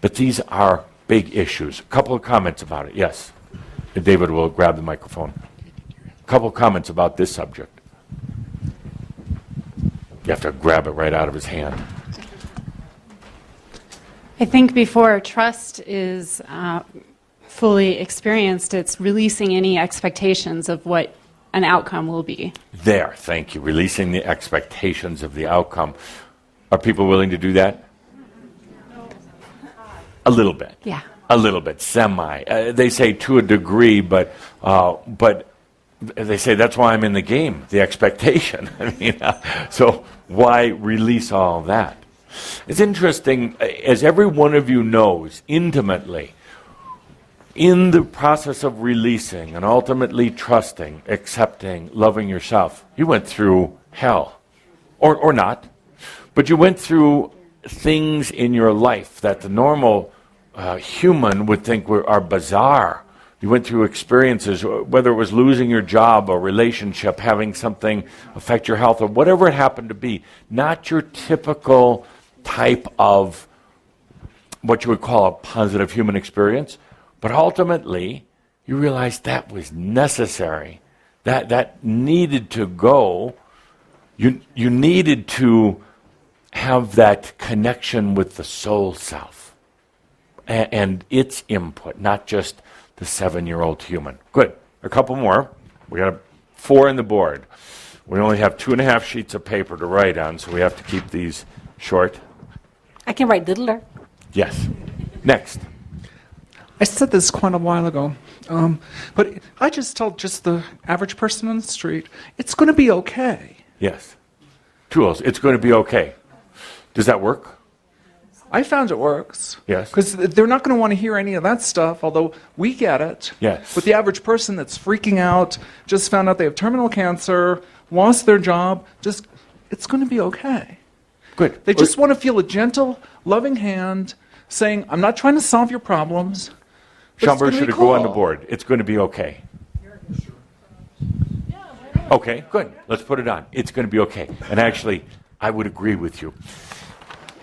But these are big issues. A couple of comments about it. Yes. David will grab the microphone. A couple of comments about this subject. You have to grab it right out of his hand. I think before trust is fully experienced, it's releasing any expectations of what an outcome will be. There, thank you. Releasing the expectations of the outcome. Are people willing to do that? A little bit. Yeah. A little bit, semi. They say to a degree, but they say that's why I'm in the game, the expectation. I mean, so why release all that? It's interesting, as every one of you knows intimately, in the process of releasing and ultimately trusting, accepting, loving yourself, you went through hell. Or not. But you went through things in your life that the normal human would think are bizarre. You went through experiences, whether it was losing your job, a relationship, having something affect your health, or whatever it happened to be. Not your typical type of what you would call a positive human experience. But ultimately, you realized that was necessary. That needed to go. You needed to have that connection with the soul self and its input, not just the 7-year-old human. Good. A couple more. We got 4 in the board. We only have 2.5 sheets of paper to write on, so we have to keep these short. I can write diddler. Yes. Next. I said this quite a while ago, but I just told just the average person on the street, it's going to be okay. Yes. Tools. It's going to be okay. Does that work? I found it works. Yes. Because they're not going to want to hear any of that stuff, although we get it. Yes. But the average person that's freaking out, just found out they have terminal cancer, lost their job, it's going to be okay. Good. They just want to feel a gentle, loving hand saying, I'm not trying to solve your problems. Schomburg, should it go on the board? It's going to be okay. Okay, good. Let's put it on. It's going to be okay. And actually, I would agree with you.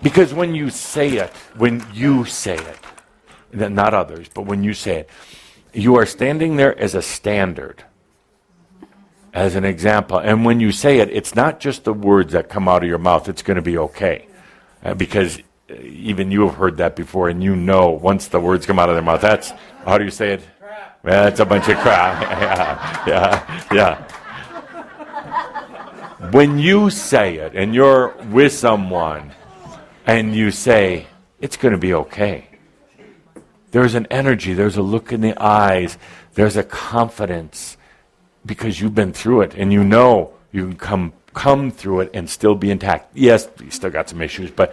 Because when you say it, not others, but when you say it, you are standing there as a standard, as an example. And when you say it, it's not just the words that come out of your mouth. It's going to be okay. Because even you have heard that before, and you know once the words come out of their mouth, that's, how do you say it? Crap. That's a bunch of crap. Yeah. When you say it, and you're with someone, and you say, it's going to be okay. There's an energy, there's a look in the eyes, there's a confidence, because you've been through it, and you know you can come through it and still be intact. Yes, you still got some issues, but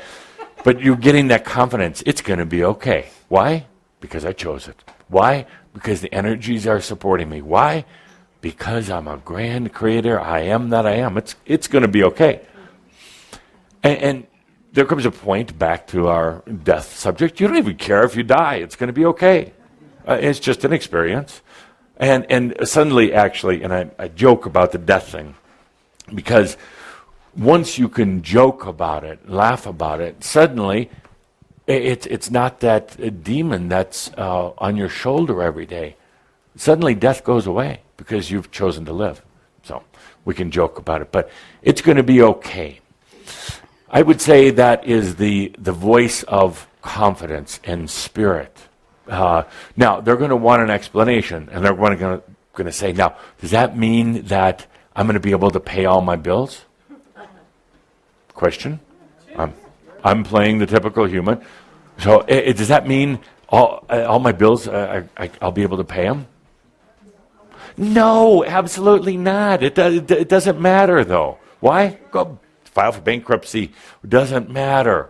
you're getting that confidence. It's going to be okay. Why? Because I chose it. Why? Because the energies are supporting me. Why? Because I'm a grand creator. I am that I am. It's going to be okay. And there comes a point, back to our death subject, you don't even care if you die. It's going to be okay. It's just an experience. And suddenly, actually, and I joke about the death thing, because once you can joke about it, laugh about it, suddenly it's not that demon that's on your shoulder every day. Suddenly death goes away because you've chosen to live. So we can joke about it, but it's going to be okay. I would say that is the voice of confidence and spirit. Now, they're going to want an explanation, and they're going to say, now, does that mean that I'm going to be able to pay all my bills? Question. I'm playing the typical human. So does that mean all my bills, I'll be able to pay them? No, absolutely not. It doesn't matter, though. Why? Go file for bankruptcy. It doesn't matter.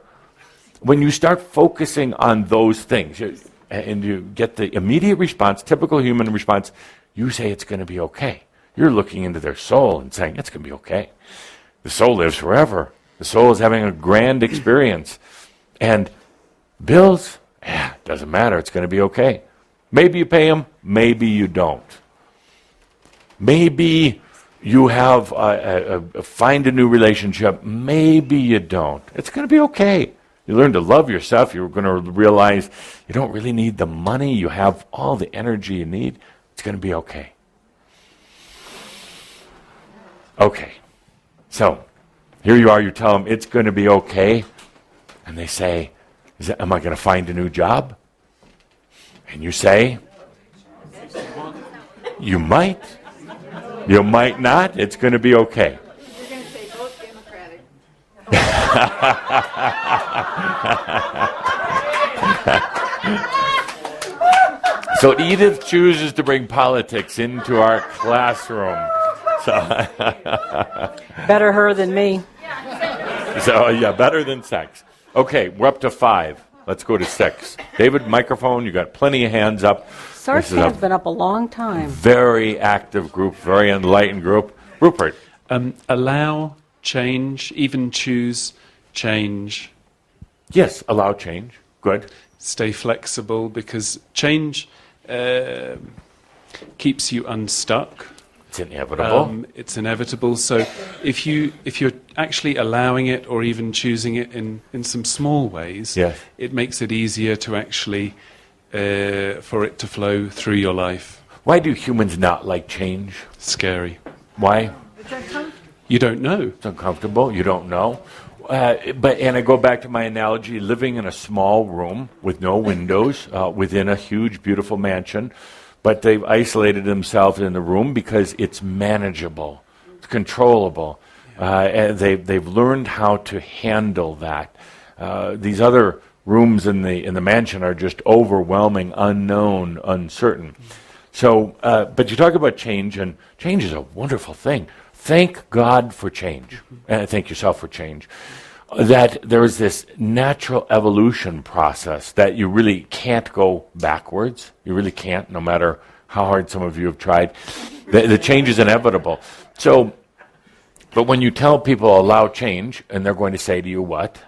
When you start focusing on those things, and you get the immediate response, typical human response, you say it's going to be okay. You're looking into their soul and saying, it's going to be okay. The soul lives forever. The soul is having a grand experience. And bills, doesn't matter. It's going to be okay. Maybe you pay them, maybe you don't. Maybe you have find a new relationship, maybe you don't. It's going to be okay. You learn to love yourself. You're going to realize you don't really need the money. You have all the energy you need. It's going to be okay. Okay. So, here you are. You tell them it's going to be okay. And they say, am I going to find a new job? And you say, you might. You might not. It's going to be okay. You're going to say vote Democratic. So Edith chooses to bring politics into our classroom. So Better her than me. So, yeah, better than sex. Okay, we're up to 5. Let's go to 6. David, microphone, you got plenty of hands up. Search has been up a long time. Very active group, very enlightened group. Rupert. Allow change, even choose change. Yes, allow change. Good. Stay flexible, because change keeps you unstuck. It's inevitable. It's inevitable. So if you're actually allowing it, or even choosing it in some small ways, yes, it makes it easier to actually for it to flow through your life. Why do humans not like change? Scary. Why? You don't know. It's uncomfortable. You don't know. And I go back to my analogy: living in a small room with no windows within a huge, beautiful mansion. But they've isolated themselves in the room because it's manageable, it's controllable. And they've learned how to handle that. These other rooms in the mansion are just overwhelming, unknown, uncertain. So, but you talk about change, and change is a wonderful thing. Thank God for change, and thank yourself for change. That there is this natural evolution process that you really can't go backwards. You really can't, no matter how hard some of you have tried. The change is inevitable. So, but when you tell people allow change, and they're going to say to you what?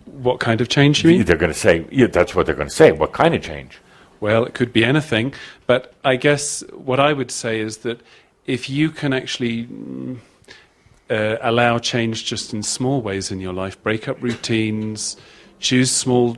What kind of change, you mean? They're going to say, yeah, that's what they're going to say. What kind of change? Well, it could be anything. But I guess what I would say is that if you can actually allow change just in small ways in your life, break up routines, choose small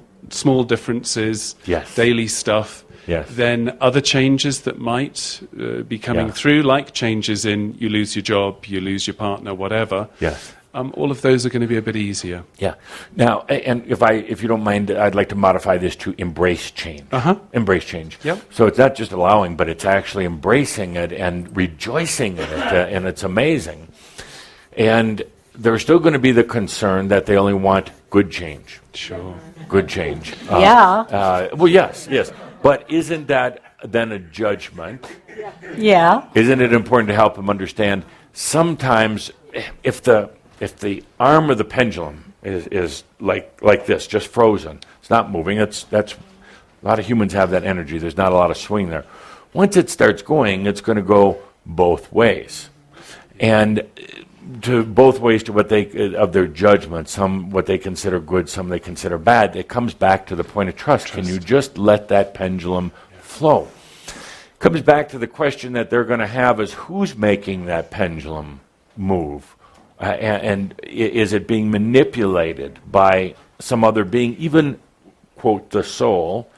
differences, yes, daily stuff, yes, then other changes that might be coming through, like changes in you lose your job, you lose your partner, whatever, yes, all of those are going to be a bit easier. Yeah. Now, and if you don't mind, I'd like to modify this to embrace change. Embrace change. Yep. So it's not just allowing, but it's actually embracing it and rejoicing in it, and it's amazing. And there's still going to be the concern that they only want good change. Sure. Good change. Yeah. Well, yes. But isn't that then a judgment? Yeah. Isn't it important to help them understand sometimes if the arm of the pendulum is like this, just frozen, it's not moving, that's a lot of humans have that energy, there's not a lot of swing there. Once it starts going, it's going to go both ways. And to both ways to what they of their judgment, some what they consider good, some they consider bad. It comes back to the point of trust. Can you just let that pendulum flow? Comes back to the question that they're going to have is who's making that pendulum move, and is it being manipulated by some other being, even quote the soul,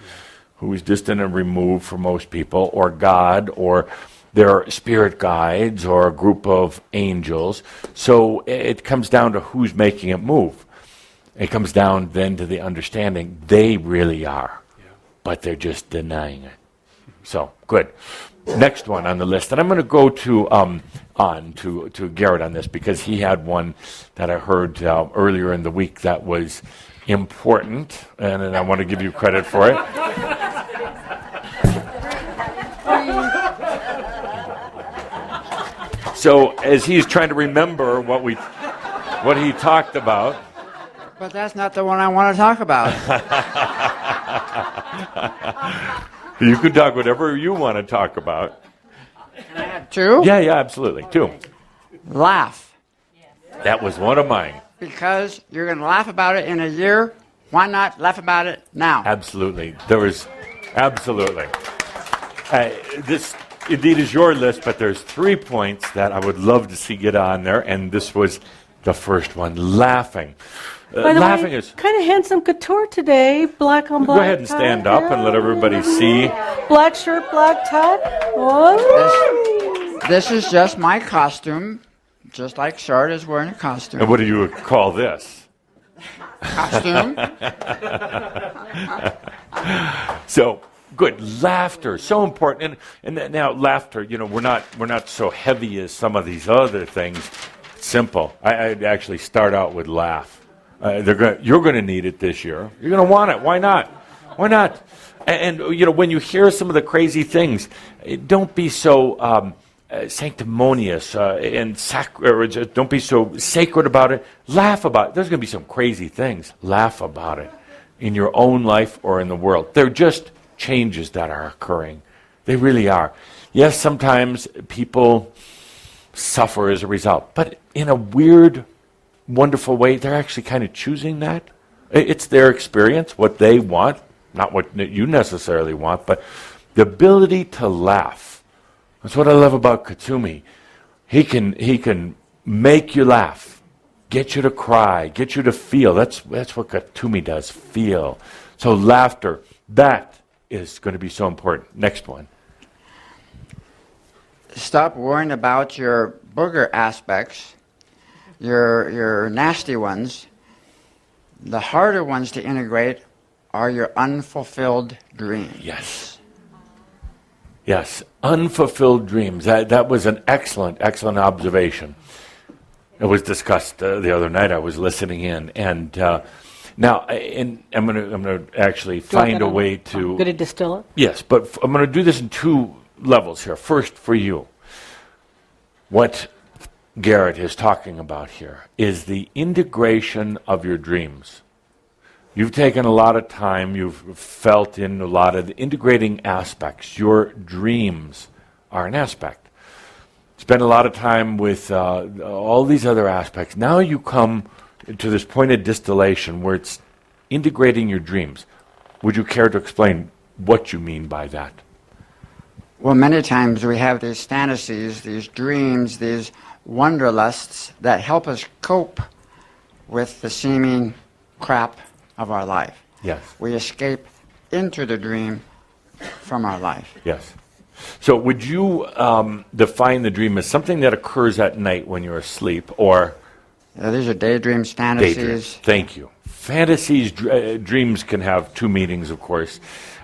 who is distant and removed from most people, or God, or their spirit guides, or a group of angels. So it comes down to who's making it move. It comes down then to the understanding they really are, but they're just denying it. So, good. Next one on the list, and I'm going to go to Garrett on this, because he had one that I heard earlier in the week that was important, and I want to give you credit for it. So as he's trying to remember what he talked about. But that's not the one I want to talk about. You can talk whatever you want to talk about. Can I have two? Yeah, absolutely. Two. Laugh. That was one of mine. Because you're going to laugh about it in a year. Why not laugh about it now? Absolutely. Absolutely. This indeed is your list, but there's 3 points that I would love to see get on there, and this was the first one, laughing. By the Laughing way, is... kind of handsome couture today, black on black. Go ahead and stand up and let everybody see. Black shirt, black tie. Oh. This is just my costume, just like Shard is wearing a costume. And what do you call this? Costume. So good, laughter, so important. And now laughter, we're not so heavy as some of these other things. Simple. I'd actually start out with laugh. You're going to need it this year. You're going to want it. Why not? Why not? And when you hear some of the crazy things, don't be so sanctimonious don't be so sacred about it. Laugh about it. There's going to be some crazy things. Laugh about it in your own life or in the world. They're just changes that are occurring. They really are. Yes, sometimes people suffer as a result, but in a weird, wonderful way, they're actually kind of choosing that. It's their experience, what they want, not what you necessarily want, but the ability to laugh. That's what I love about Katsumi. He can make you laugh, get you to cry, get you to feel. That's what Katsumi does, feel. So laughter, that is going to be so important. Next one. Stop worrying about your booger aspects, your nasty ones. The harder ones to integrate are your unfulfilled dreams. Yes, unfulfilled dreams. That was an excellent observation. It was discussed the other night. I was listening in, and now I'm going to actually find a way to. Going to distill it? Yes, but I'm going to do this in 2 levels here. First, for you, what Garrett is talking about here is the integration of your dreams. You've taken a lot of time, you've felt in a lot of the integrating aspects. Your dreams are an aspect. Spend a lot of time with all these other aspects. Now you come to this point of distillation where it's integrating your dreams. Would you care to explain what you mean by that? Well, many times we have these fantasies, these dreams, these wanderlusts that help us cope with the seeming crap of our life. Yes. We escape into the dream from our life. Yes. So would you define the dream as something that occurs at night when you're asleep, or... These are daydreams, fantasies. Daydreams. Thank you. Fantasies, dreams can have 2 meanings, of course.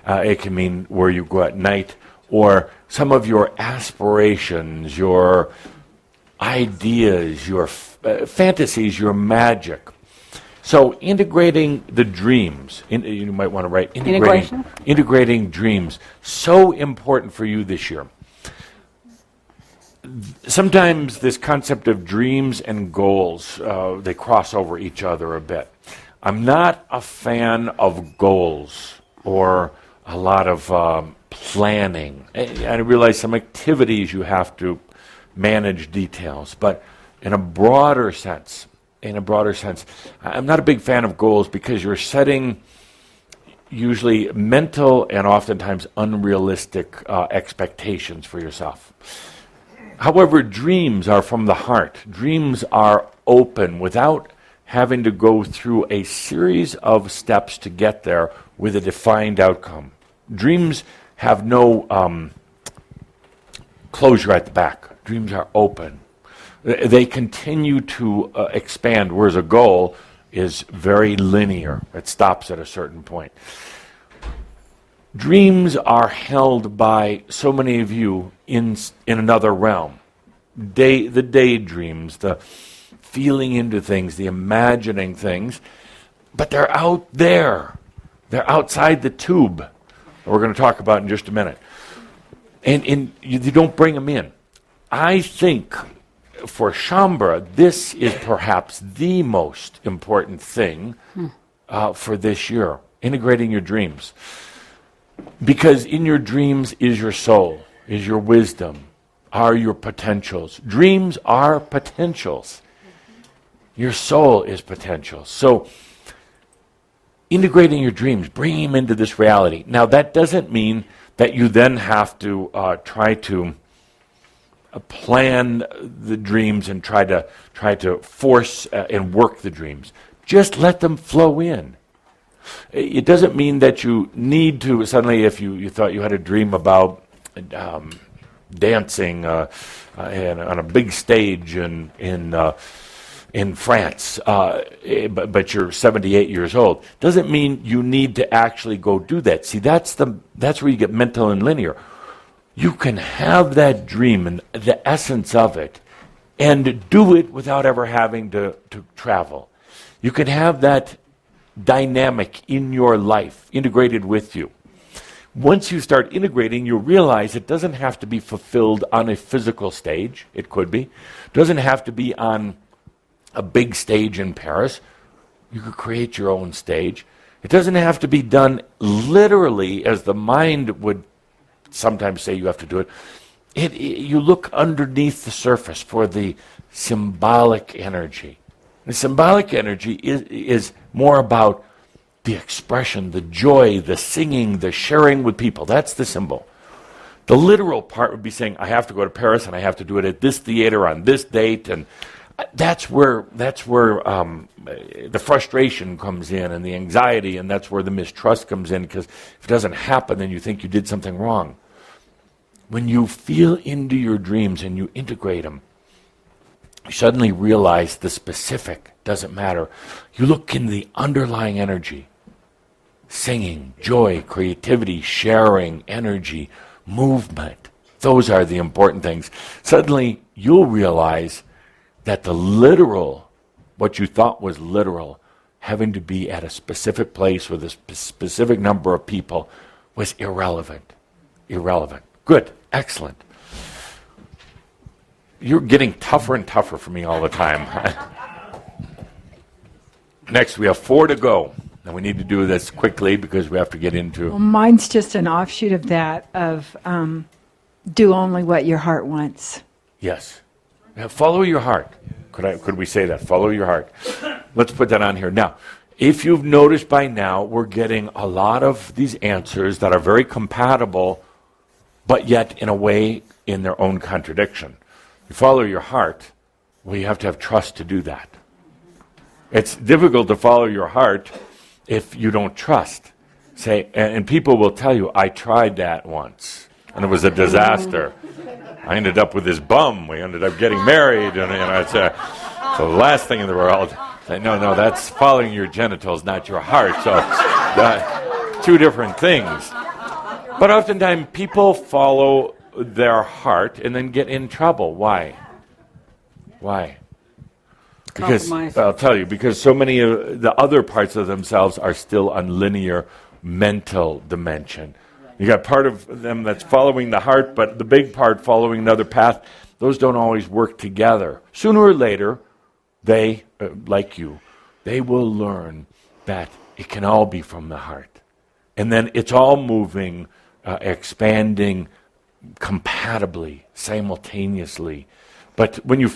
It can mean where you go at night, or some of your aspirations, your ideas, your fantasies, your magic. So integrating the dreams, you might want to write integrating dreams, so important for you this year. Sometimes this concept of dreams and goals, they cross over each other a bit. I'm not a fan of goals or a lot of planning. I realize some activities you have to manage details, but in a broader sense, I'm not a big fan of goals because you're setting usually mental and oftentimes unrealistic expectations for yourself. However, dreams are from the heart. Dreams are open without having to go through a series of steps to get there with a defined outcome. Dreams have no closure at the back. Dreams are open. They continue to expand, whereas a goal is very linear. It stops at a certain point. Dreams are held by so many of you in another realm. The daydreams, the feeling into things, the imagining things, but they're out there. They're outside the tube that we're going to talk about in just a minute. And you don't bring them in. I think for Shambhala, this is perhaps the most important thing for this year, integrating your dreams. Because in your dreams is your soul, is your wisdom, are your potentials. Dreams are potentials. Your soul is potential. So, integrating your dreams, bringing them into this reality. Now, that doesn't mean that you then have to try to plan the dreams and try to force and work the dreams. Just let them flow in. It doesn't mean that you need to suddenly, if you thought you had a dream about dancing on a big stage in France, but you're 78 years old, doesn't mean you need to actually go do that. See, that's where you get mental and linear. You can have that dream and the essence of it and do it without ever having to travel. You can have that dynamic in your life integrated with you. Once you start integrating, you realize it doesn't have to be fulfilled on a physical stage. It could be. It doesn't have to be on a big stage in Paris. You could create your own stage. It doesn't have to be done literally as the mind would sometimes say you have to do it. You look underneath the surface for the symbolic energy. The symbolic energy is more about the expression, the joy, the singing, the sharing with people. That's the symbol. The literal part would be saying, I have to go to Paris and I have to do it at this theater on this date, and that's where the frustration comes in and the anxiety, and that's where the mistrust comes in, because if it doesn't happen, then you think you did something wrong. When you feel into your dreams and you integrate them, you suddenly realize the specific doesn't matter. You look in the underlying energy. Singing, joy, creativity, sharing, energy, movement. Those are the important things. Suddenly, you'll realize that the literal, what you thought was literal, having to be at a specific place with a specific number of people, was irrelevant. Irrelevant. Good. Excellent. You're getting tougher and tougher for me all the time. Next, we have 4 to go. And we need to do this quickly because we have to get into... Well, mine's just an offshoot of that, of do only what your heart wants. Yes. Now, follow your heart. Could we say that? Follow your heart. Let's put that on here. Now, if you've noticed by now, we're getting a lot of these answers that are very compatible, but yet in a way in their own contradiction. You follow your heart, well, you have to have trust to do that. It's difficult to follow your heart if you don't trust. Say, and people will tell you, I tried that once, and it was a disaster. I ended up with this bum. We ended up getting married, and it's the last thing in the world. Say, no, that's following your genitals, not your heart. So, 2 different things. But oftentimes, people follow their heart and then get in trouble. Why? Because I'll tell you, because so many of the other parts of themselves are still on linear mental dimension. You got part of them that's following the heart, but the big part following another path. Those don't always work together. Sooner or later, they, like you, they will learn that it can all be from the heart. And then it's all moving, expanding compatibly, simultaneously. But when a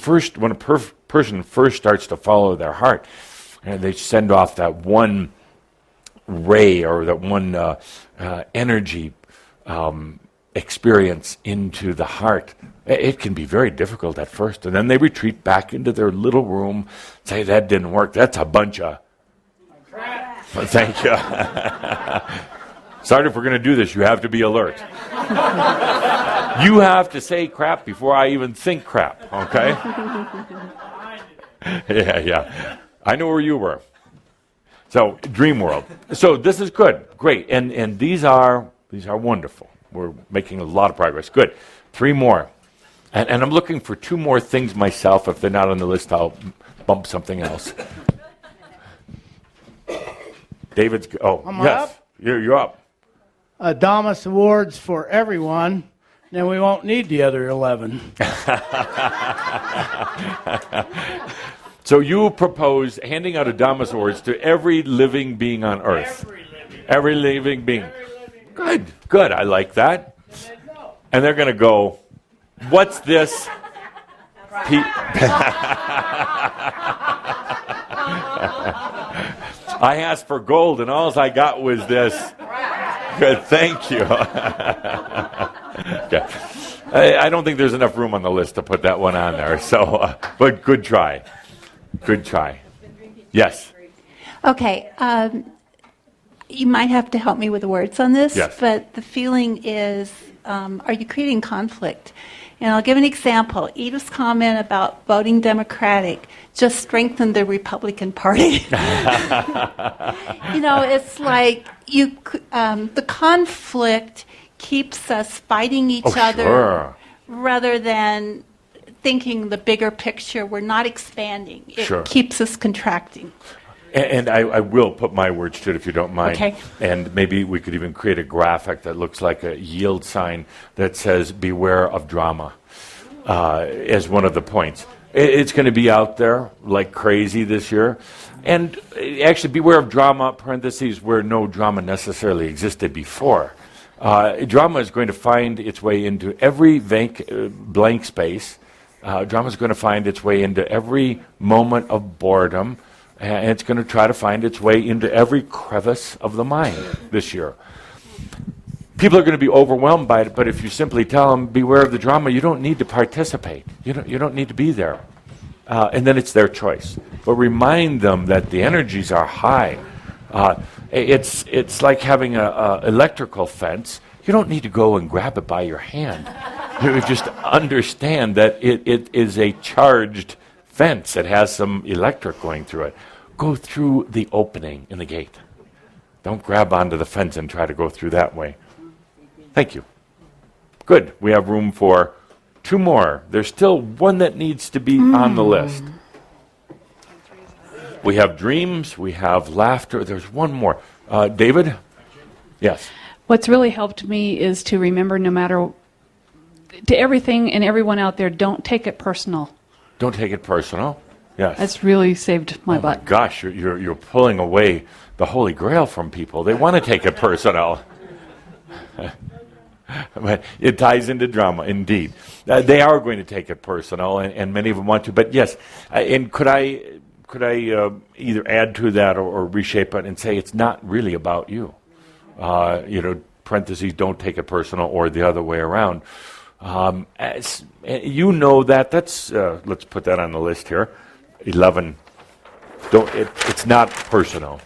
person first starts to follow their heart, and they send off that one ray or that one energy experience into the heart, it can be very difficult at first. And then they retreat back into their little room, say, that didn't work. That's a bunch of crap. Thank you. Sorry, if we're going to do this, you have to be alert. You have to say crap before I even think crap, okay? Yeah. I know where you were. So, dream world. So this is good, great, and these are wonderful. We're making a lot of progress. Good. 3 more, and I'm looking for 2 more things myself. If they're not on the list, I'll bump something else. David's. Oh, Am I yes, up? you're up. Adamus Awards for everyone, then we won't need the other 11. So you propose handing out Adamus Awards to every living being on Earth. Every living being. Good. I like that. And they're going to go, what's this? I asked for gold, and all I got was this. Good, thank you. Okay. I don't think there's enough room on the list to put that one on there. So, but good try. Good try. Yes. Okay. You might have to help me with the words on this, yes. But the feeling is, are you creating conflict? And I'll give an example. Edith's comment about voting Democratic just strengthened the Republican Party. It's like the conflict keeps us fighting each other rather than thinking the bigger picture. We're not expanding. It keeps us contracting. And I will put my words to it if you don't mind. Okay. And maybe we could even create a graphic that looks like a yield sign that says, beware of drama, as one of the points. It's going to be out there like crazy this year. And actually, beware of drama, parentheses, where no drama necessarily existed before. Drama is going to find its way into every blank space. Drama is going to find its way into every moment of boredom. And it's going to try to find its way into every crevice of the mind this year. People are going to be overwhelmed by it, but if you simply tell them, beware of the drama, you don't need to participate. You don't need to be there. And then it's their choice. But remind them that the energies are high. It's like having an electrical fence. You don't need to go and grab it by your hand. You just understand that it is a charged fence. It has some electric going through it. Go through the opening in the gate. Don't grab onto the fence and try to go through that way. Thank you. Good. We have room for 2 more. There's still one that needs to be on the list. We have dreams. We have laughter. There's one more. David? Yes. What's really helped me is to remember to everything and everyone out there, don't take it personal. Don't take it personal. Yes. That's really saved my butt. My gosh, you're pulling away the Holy Grail from people. They want to take it personal. But it ties into drama, indeed. They are going to take it personal, and many of them want to. But yes, and could I either add to that or reshape it and say it's not really about you? Parentheses, don't take it personal, or the other way around. That's let's put that on the list here. 11. It's not personal.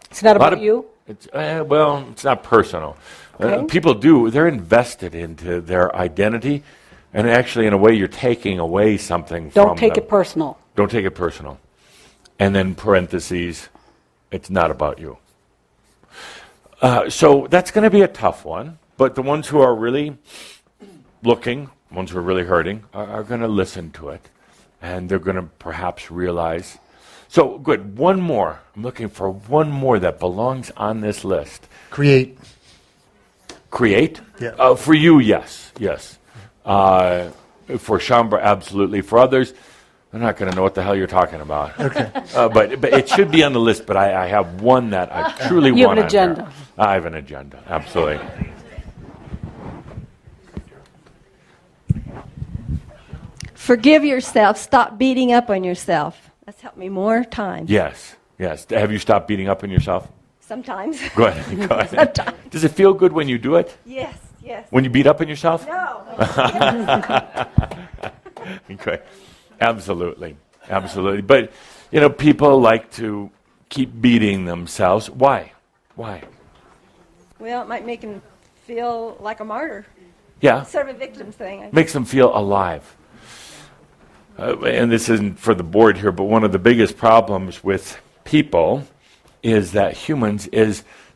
It's not about you? It's not personal. Okay. People they're invested into their identity, and actually, in a way, you're taking away something from them. Don't take it personal. Don't take it personal. And then parentheses, it's not about you. So that's going to be a tough one, but the ones who are really looking, ones who are really hurting, are going to listen to it, and they're going to perhaps realize. So, good, one more. I'm looking for one more that belongs on this list. Create. Yeah. For you, yes. For Shambra, absolutely. For others, they're not going to know what the hell you're talking about. Okay. But it should be on the list, but I have one that I truly You have want an on agenda. there. I have an agenda, absolutely. Forgive yourself. Stop beating up on yourself. That's helped me more times. Yes. Have you stopped beating up on yourself? Sometimes. Go ahead. Sometimes. Does it feel good when you do it? Yes. When you beat up on yourself? No. Okay. Absolutely. But, people like to keep beating themselves. Why? Well, it might make them feel like a martyr. Yeah. Sort of a victim thing. Makes them feel alive. And this isn't for the board here, but one of the biggest problems with people is that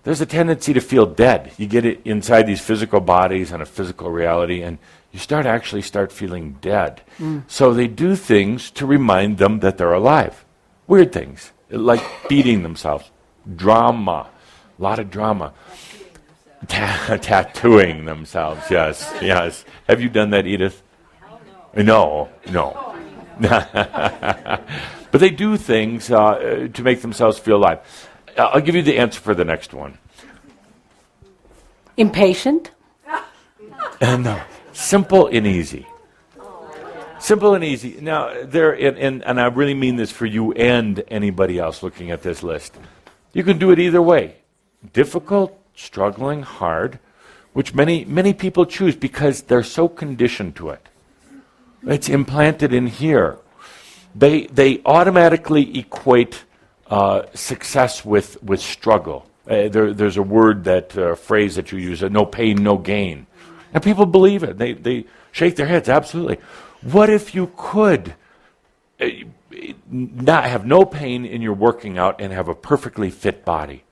there's a tendency to feel dead. You get it inside these physical bodies and a physical reality, and you start feeling dead. So they do things to remind them that they're alive. Weird things, like beating themselves. Drama, a lot of drama. Tattooing themselves, yes, yes. Have you done that, Edith? No, no. But they do things to make themselves feel alive. I'll give you the answer for the next one. Impatient? No. Simple and easy. Simple and easy. Now, and I really mean this for you and anybody else looking at this list. You can do it either way. Difficult, struggling, hard, which many people choose because they're so conditioned to it. It's implanted in here. They automatically equate success with struggle. There's a word phrase that you use, no pain, no gain. And people believe it. They shake their heads, absolutely. What if you could not have no pain in your working out and have a perfectly fit body?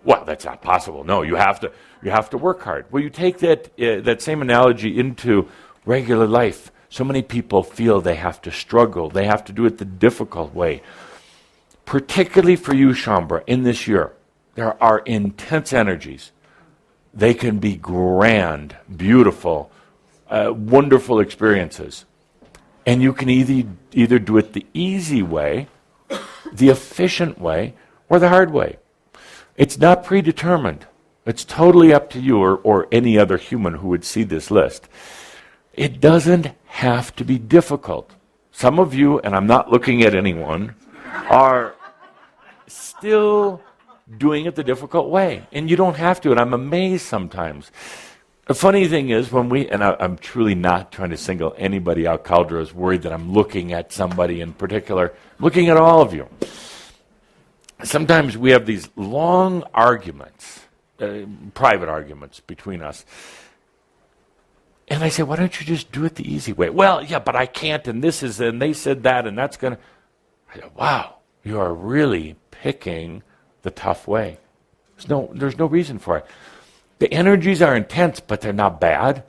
Well, that's not possible. No, you have to work hard. Well, you take that same analogy into regular life. So many people feel they have to struggle. They have to do it the difficult way. Particularly for you, Shaumbra, in this year, there are intense energies. They can be grand, beautiful, wonderful experiences. And you can either do it the easy way, the efficient way, or the hard way. It's not predetermined. It's totally up to you or any other human who would see this list. It doesn't have to be difficult. Some of you, and I'm not looking at anyone, are still doing it the difficult way. And you don't have to, and I'm amazed sometimes. The funny thing is, I'm truly not trying to single anybody out. Caldra is worried that I'm looking at somebody in particular, looking at all of you. Sometimes we have these long arguments, private arguments between us. And I say, why don't you just do it the easy way? Well, yeah, but I can't, and they said that, and that's going to... I go, wow, you are really picking the tough way. There's no reason for it. The energies are intense, but they're not bad.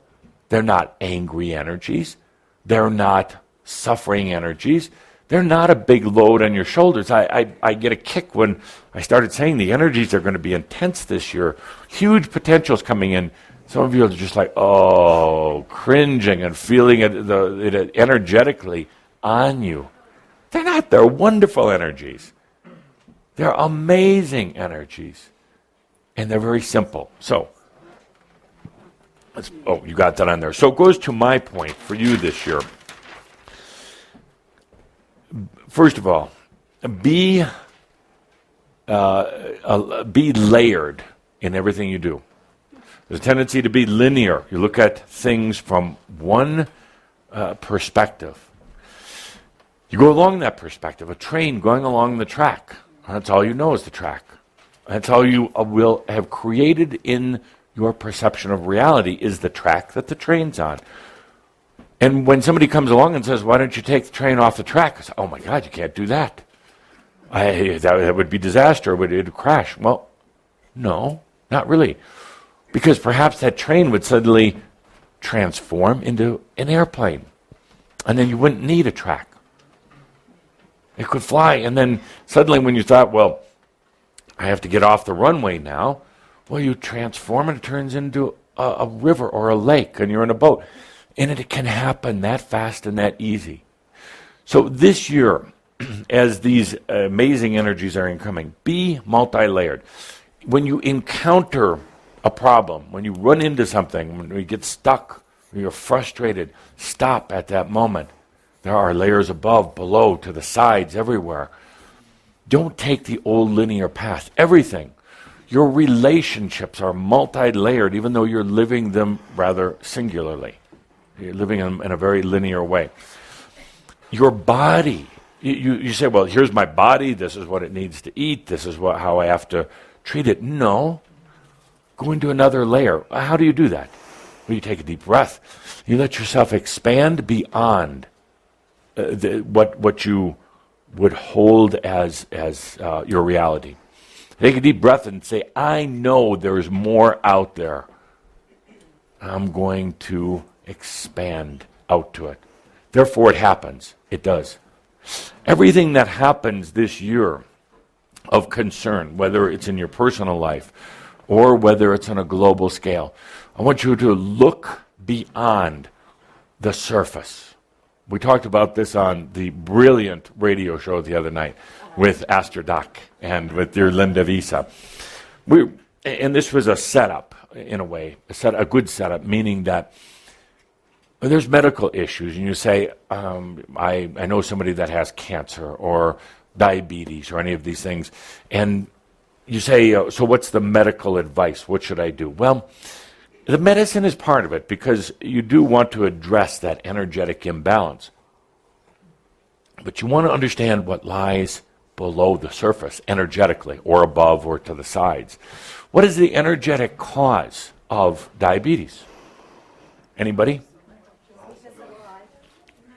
They're not angry energies. They're not suffering energies. They're not a big load on your shoulders. I get a kick when I started saying the energies are going to be intense this year. Huge potentials coming in. Some of you are just like, oh, cringing and feeling it energetically on you. They're not. They're wonderful energies. They're amazing energies. And they're very simple. So, you got that on there. So it goes to my point for you this year. First of all, be layered in everything you do. There's a tendency to be linear. You look at things from one perspective. You go along that perspective, a train going along the track. That's all you know is the track. That's all you will have created in your perception of reality is the track that the train's on. And when somebody comes along and says, why don't you take the train off the track? I say, oh my God, you can't do that. That would be disaster. It would crash. Well, no, not really. Because perhaps that train would suddenly transform into an airplane. And then you wouldn't need a track. It could fly. And then suddenly when you thought, well, I have to get off the runway now, well, you transform and it turns into a river or a lake and you're in a boat. And it can happen that fast and that easy. So this year, as these amazing energies are incoming, be multi-layered. When you encounter a problem, when you run into something, when you get stuck, when you're frustrated, stop at that moment. There are layers above, below, to the sides, everywhere. Don't take the old linear path. Everything. Your relationships are multi-layered, even though you're living them rather singularly. You're living them in a very linear way. Your body, you say, well, here's my body, this is what it needs to eat, this is how I have to treat it. No. Go into another layer. How do you do that? Well, you take a deep breath. You let yourself expand beyond what you would hold as your reality. Take a deep breath and say, I know there's more out there. I'm going to expand out to it. Therefore, it happens. It does. Everything that happens this year of concern, whether it's in your personal life or whether it's on a global scale, I want you to look beyond the surface. We talked about this on the brilliant radio show the other night with Astor Duck and with dear Linda Visa. And this was a setup, in a way, a good setup, meaning that there's medical issues, and you say, I know somebody that has cancer or diabetes or any of these things, and you say, so what's the medical advice? What should I do? Well, the medicine is part of it because you do want to address that energetic imbalance. But you want to understand what lies below the surface energetically, or above or to the sides. What is the energetic cause of diabetes? Anybody?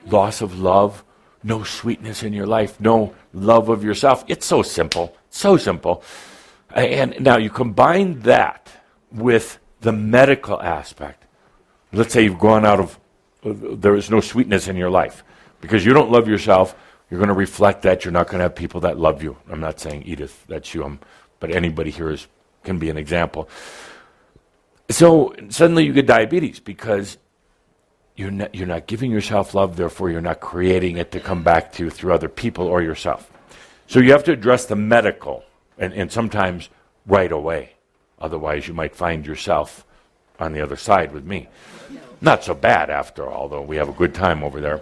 Loss of love, no sweetness in your life, no love of yourself. It's so simple, so simple. And now you combine that with the medical aspect. Let's say you've gone out of, there is no sweetness in your life. Because you don't love yourself, you're going to reflect that. You're not going to have people that love you. I'm not saying Edith, that's you, but anybody here can be an example. So suddenly you get diabetes because you're not giving yourself love, therefore you're not creating it to come back to you through other people or yourself. So you have to address the medical, and sometimes right away. Otherwise you might find yourself on the other side with me. Not so bad after all, though. We have a good time over there.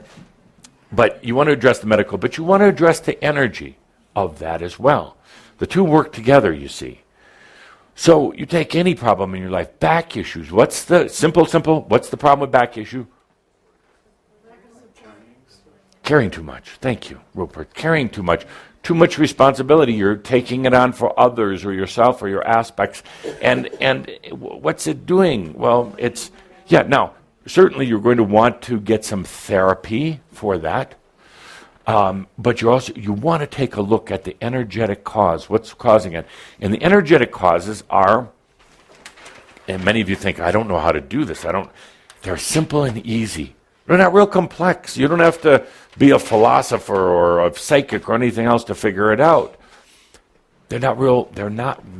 But you want to address the medical, but you want to address the energy of that as well. The two work together, you see. So you take any problem in your life, back issues. What's the simple, what's the problem with back issue? Caring too much. Thank you, Rupert. Caring too much. Too much responsibility. You're taking it on for others or yourself or your aspects. And what's it doing? Well, now, certainly you're going to want to get some therapy for that. But you want to take a look at the energetic cause. What's causing it? And the energetic causes are, and many of you think, I don't know how to do this. They're simple and easy. They're not real complex. You don't have to be a philosopher or a psychic or anything else to figure it out. They're not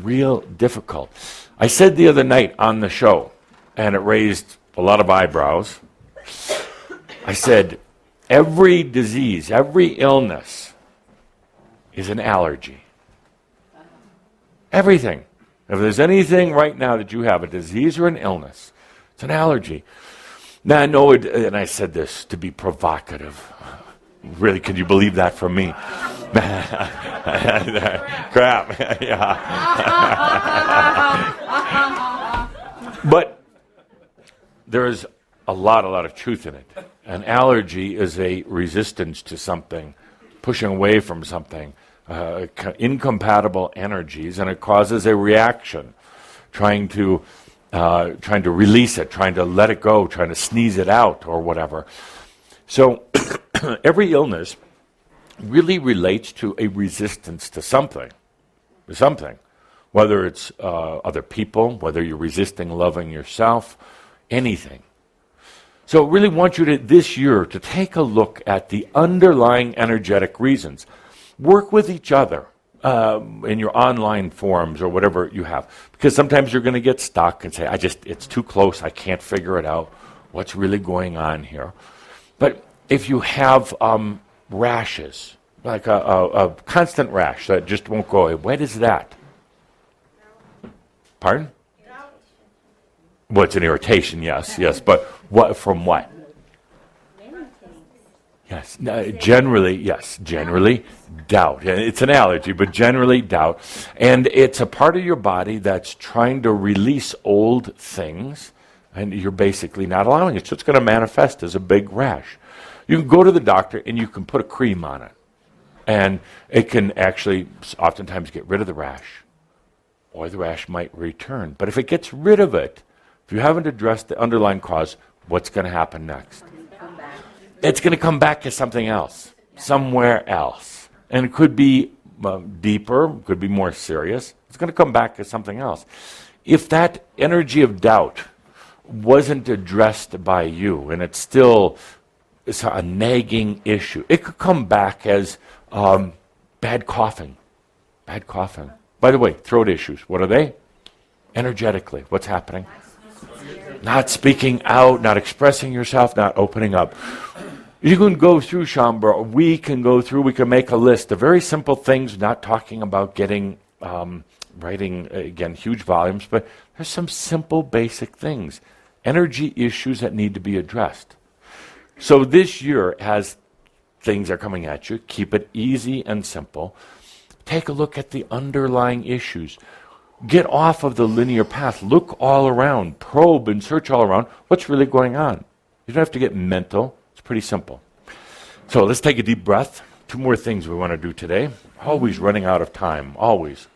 real difficult. I said the other night on the show, and it raised a lot of eyebrows. I said, every disease, every illness is an allergy. Everything. If there's anything right now that you have, a disease or an illness, it's an allergy. Now, I know it, and I said this to be provocative. Really, can you believe that from me? Crap. Yeah. But there's a lot of truth in it. An allergy is a resistance to something, pushing away from something, incompatible energies, and it causes a reaction, trying to release it, trying to let it go, trying to sneeze it out or whatever. So every illness really relates to a resistance to something, whether it's other people, whether you're resisting loving yourself, anything. So I really want you this year to take a look at the underlying energetic reasons. Work with each other in your online forums or whatever you have. Because sometimes you're going to get stuck and say, it's too close, I can't figure it out. What's really going on here? But if you have rashes, like a constant rash that just won't go away, what is that? Pardon? Well, it's an irritation, yes, but what from what? Yes, generally doubt. It's an allergy, but generally doubt. And it's a part of your body that's trying to release old things, and you're basically not allowing it. So it's going to manifest as a big rash. You can go to the doctor and you can put a cream on it. And it can actually oftentimes get rid of the rash, or the rash might return. But if it gets rid of it, if you haven't addressed the underlying cause, what's going to happen next? It's going to come back as something else, somewhere else. And it could be deeper, could be more serious. It's going to come back as something else. If that energy of doubt wasn't addressed by you, and it's still a nagging issue, it could come back as bad coughing. By the way, throat issues, what are they? Energetically, what's happening? Not speaking out, not expressing yourself, not opening up. You can go through, Shambra, we can make a list of very simple things, not talking about getting, writing, again, huge volumes, but there's some simple, basic things. Energy issues that need to be addressed. So this year, as things are coming at you, keep it easy and simple. Take a look at the underlying issues. Get off of the linear path. Look all around. Probe and search all around. What's really going on? You don't have to get mental. It's pretty simple. So let's take a deep breath. 2 more things we want to do today. Always running out of time. Always.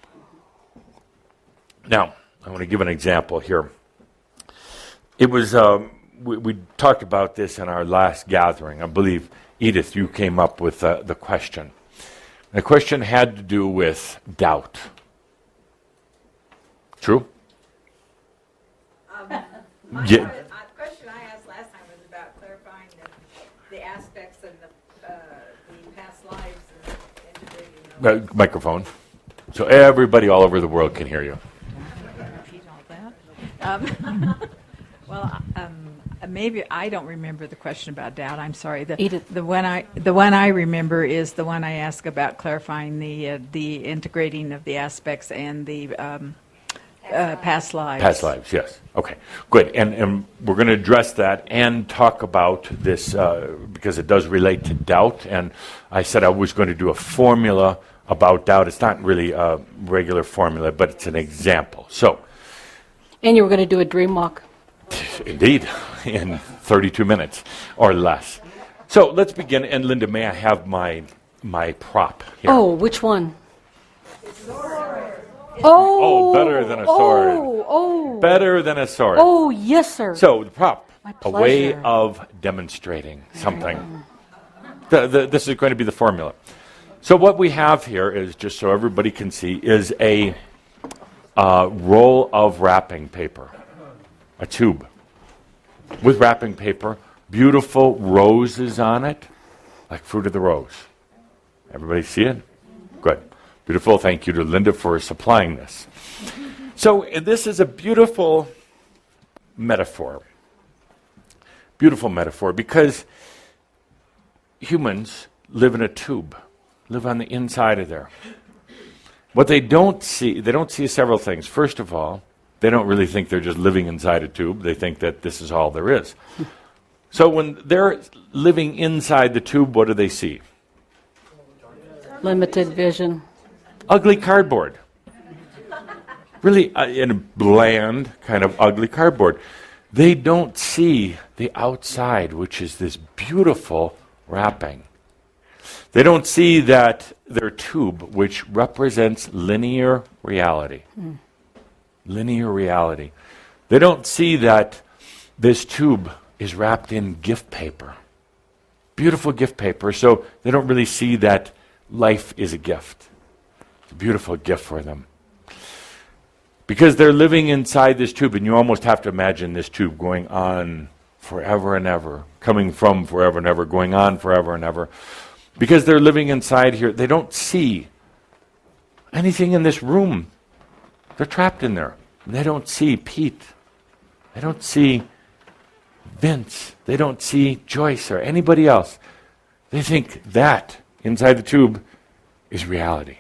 Now, I want to give an example here. It was, we talked about this in our last gathering. I believe, Edith, you came up with the question. The question had to do with doubt. True? The question I asked last time was about clarifying the aspects of the past lives and integrating those. Microphone. So everybody all over the world can hear you. Repeat all that. Maybe I don't remember the question about doubt. I'm sorry. The one I remember is the one I asked about clarifying the integrating of the aspects and the past lives. Past lives, yes. Okay, good. And we're going to address that and talk about this because it does relate to doubt. And I said I was going to do a formula about doubt. It's not really a regular formula, but it's an example. So. And you were going to do a dream walk. Indeed, in 32 minutes or less. So let's begin. And Linda, may I have my prop here? Oh, which one? Oh, better than a sword. Oh. Better than a sword. Oh, yes, sir. So the prop, My a way pleasure. of demonstrating something. This is going to be the formula. So what we have here is, just so everybody can see, is a roll of wrapping paper, a tube with wrapping paper, beautiful roses on it, like fruit of the rose. Everybody see it? Good. Beautiful. Thank you to Linda for supplying this. So this is a beautiful metaphor. Beautiful metaphor because humans live in a tube, live on the inside of there. What they don't see several things. First of all, they don't really think they're just living inside a tube. They think that this is all there is. So when they're living inside the tube, what do they see? Limited vision. Ugly cardboard. Really in a bland, kind of ugly cardboard. They don't see the outside, which is this beautiful wrapping. They don't see that their tube, which represents linear reality. Linear reality. They don't see that this tube is wrapped in gift paper. Beautiful gift paper, so they don't really see that life is a gift. It's a beautiful gift for them. Because they're living inside this tube, and you almost have to imagine this tube going on forever and ever, coming from forever and ever, going on forever and ever. Because they're living inside here, they don't see anything in this room. They're trapped in there. They don't see Pete. They don't see Vince. They don't see Joyce or anybody else. They think that inside the tube is reality.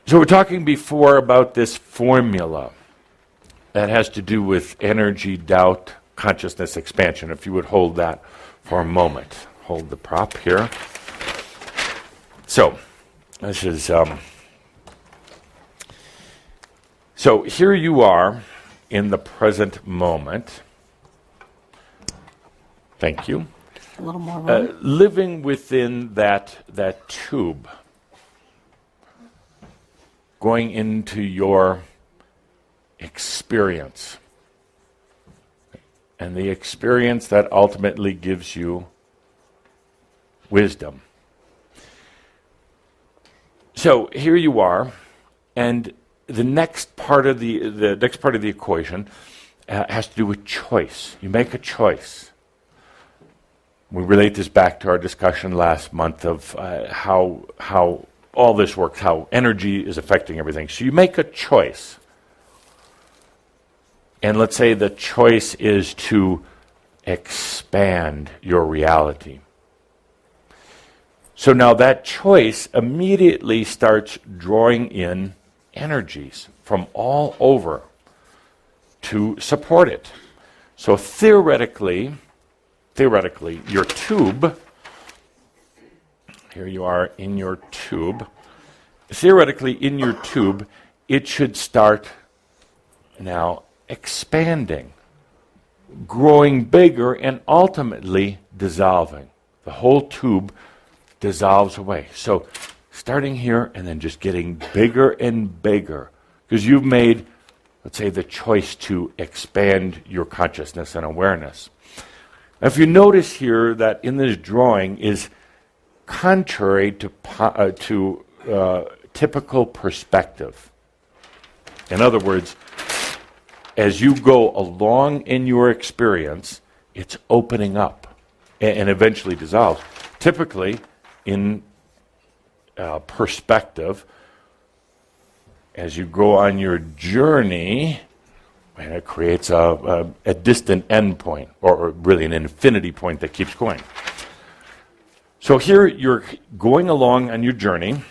So we're talking before about this formula that has to do with energy, doubt, consciousness, expansion. If you would hold that for a moment. Hold the prop here. So, this is... So here you are in the present moment. Thank you. A little more room. Living within that tube. Going into your experience. And the experience that ultimately gives you wisdom. So here you are, and the next part of the equation has to do with choice. You make a choice. We relate this back to our discussion last month of how all this works, how energy is affecting everything. So you make a choice. And let's say the choice is to expand your reality. So now that choice immediately starts drawing in energies from all over to support it. So theoretically, your tube, here you are in your tube, theoretically in your tube, it should start now expanding, growing bigger, and ultimately dissolving. The whole tube dissolves away. So starting here and then just getting bigger and bigger, because you've made, let's say, the choice to expand your consciousness and awareness. Now, if you notice here that in this drawing is contrary to typical perspective. In other words, as you go along in your experience, it's opening up and eventually dissolves. Typically, in perspective, as you go on your journey, and it creates a distant end point, or really an infinity point that keeps going. So here you're going along on your journey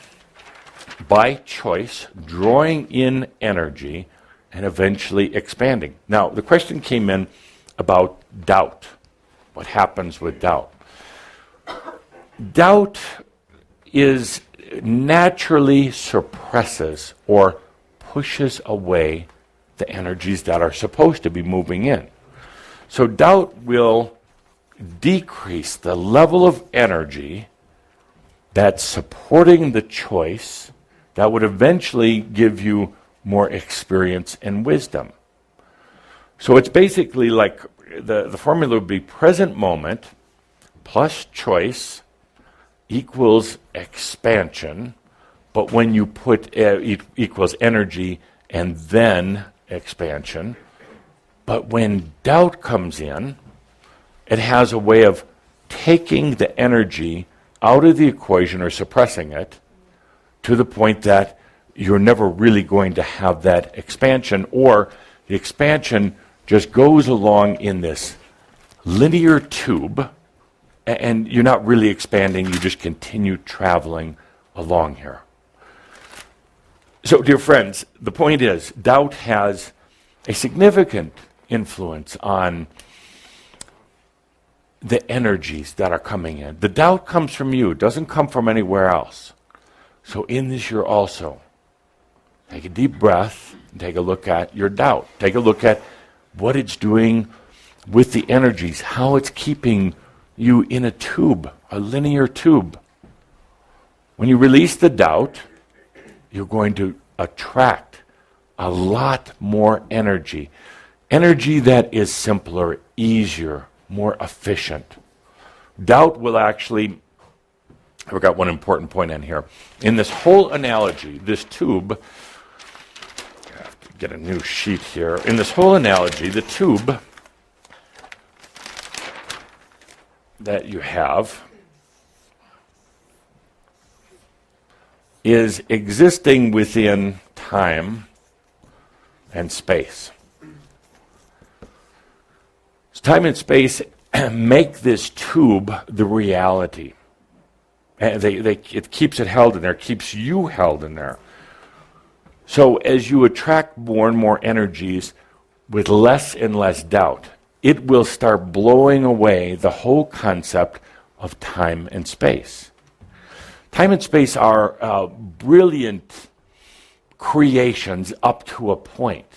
by choice, drawing in energy, and eventually expanding. Now, the question came in about doubt. What happens with doubt? Doubt is naturally suppresses or pushes away the energies that are supposed to be moving in. So doubt will decrease the level of energy that's supporting the choice that would eventually give you more experience and wisdom. So it's basically like the formula would be present moment plus choice equals expansion, but when you put equals energy and then expansion. But when doubt comes in, it has a way of taking the energy out of the equation or suppressing it to the point that you're never really going to have that expansion, or the expansion just goes along in this linear tube and you're not really expanding, you just continue traveling along here. So, dear friends, the point is, doubt has a significant influence on the energies that are coming in. The doubt comes from you, it doesn't come from anywhere else. So in this year also, take a deep breath and take a look at your doubt. Take a look at what it's doing with the energies, how it's keeping you in a tube, a linear tube. When you release the doubt, you're going to attract a lot more energy. Energy that is simpler, easier, more efficient. Doubt will actually, I forgot one important point in here. In this whole analogy, this tube, I have to get a new sheet here. In this whole analogy, the tube that you have is existing within time and space. So time and space make this tube the reality. And it keeps it held in there, keeps you held in there. So as you attract more and more energies with less and less doubt, it will start blowing away the whole concept of time and space. Time and space are brilliant creations up to a point.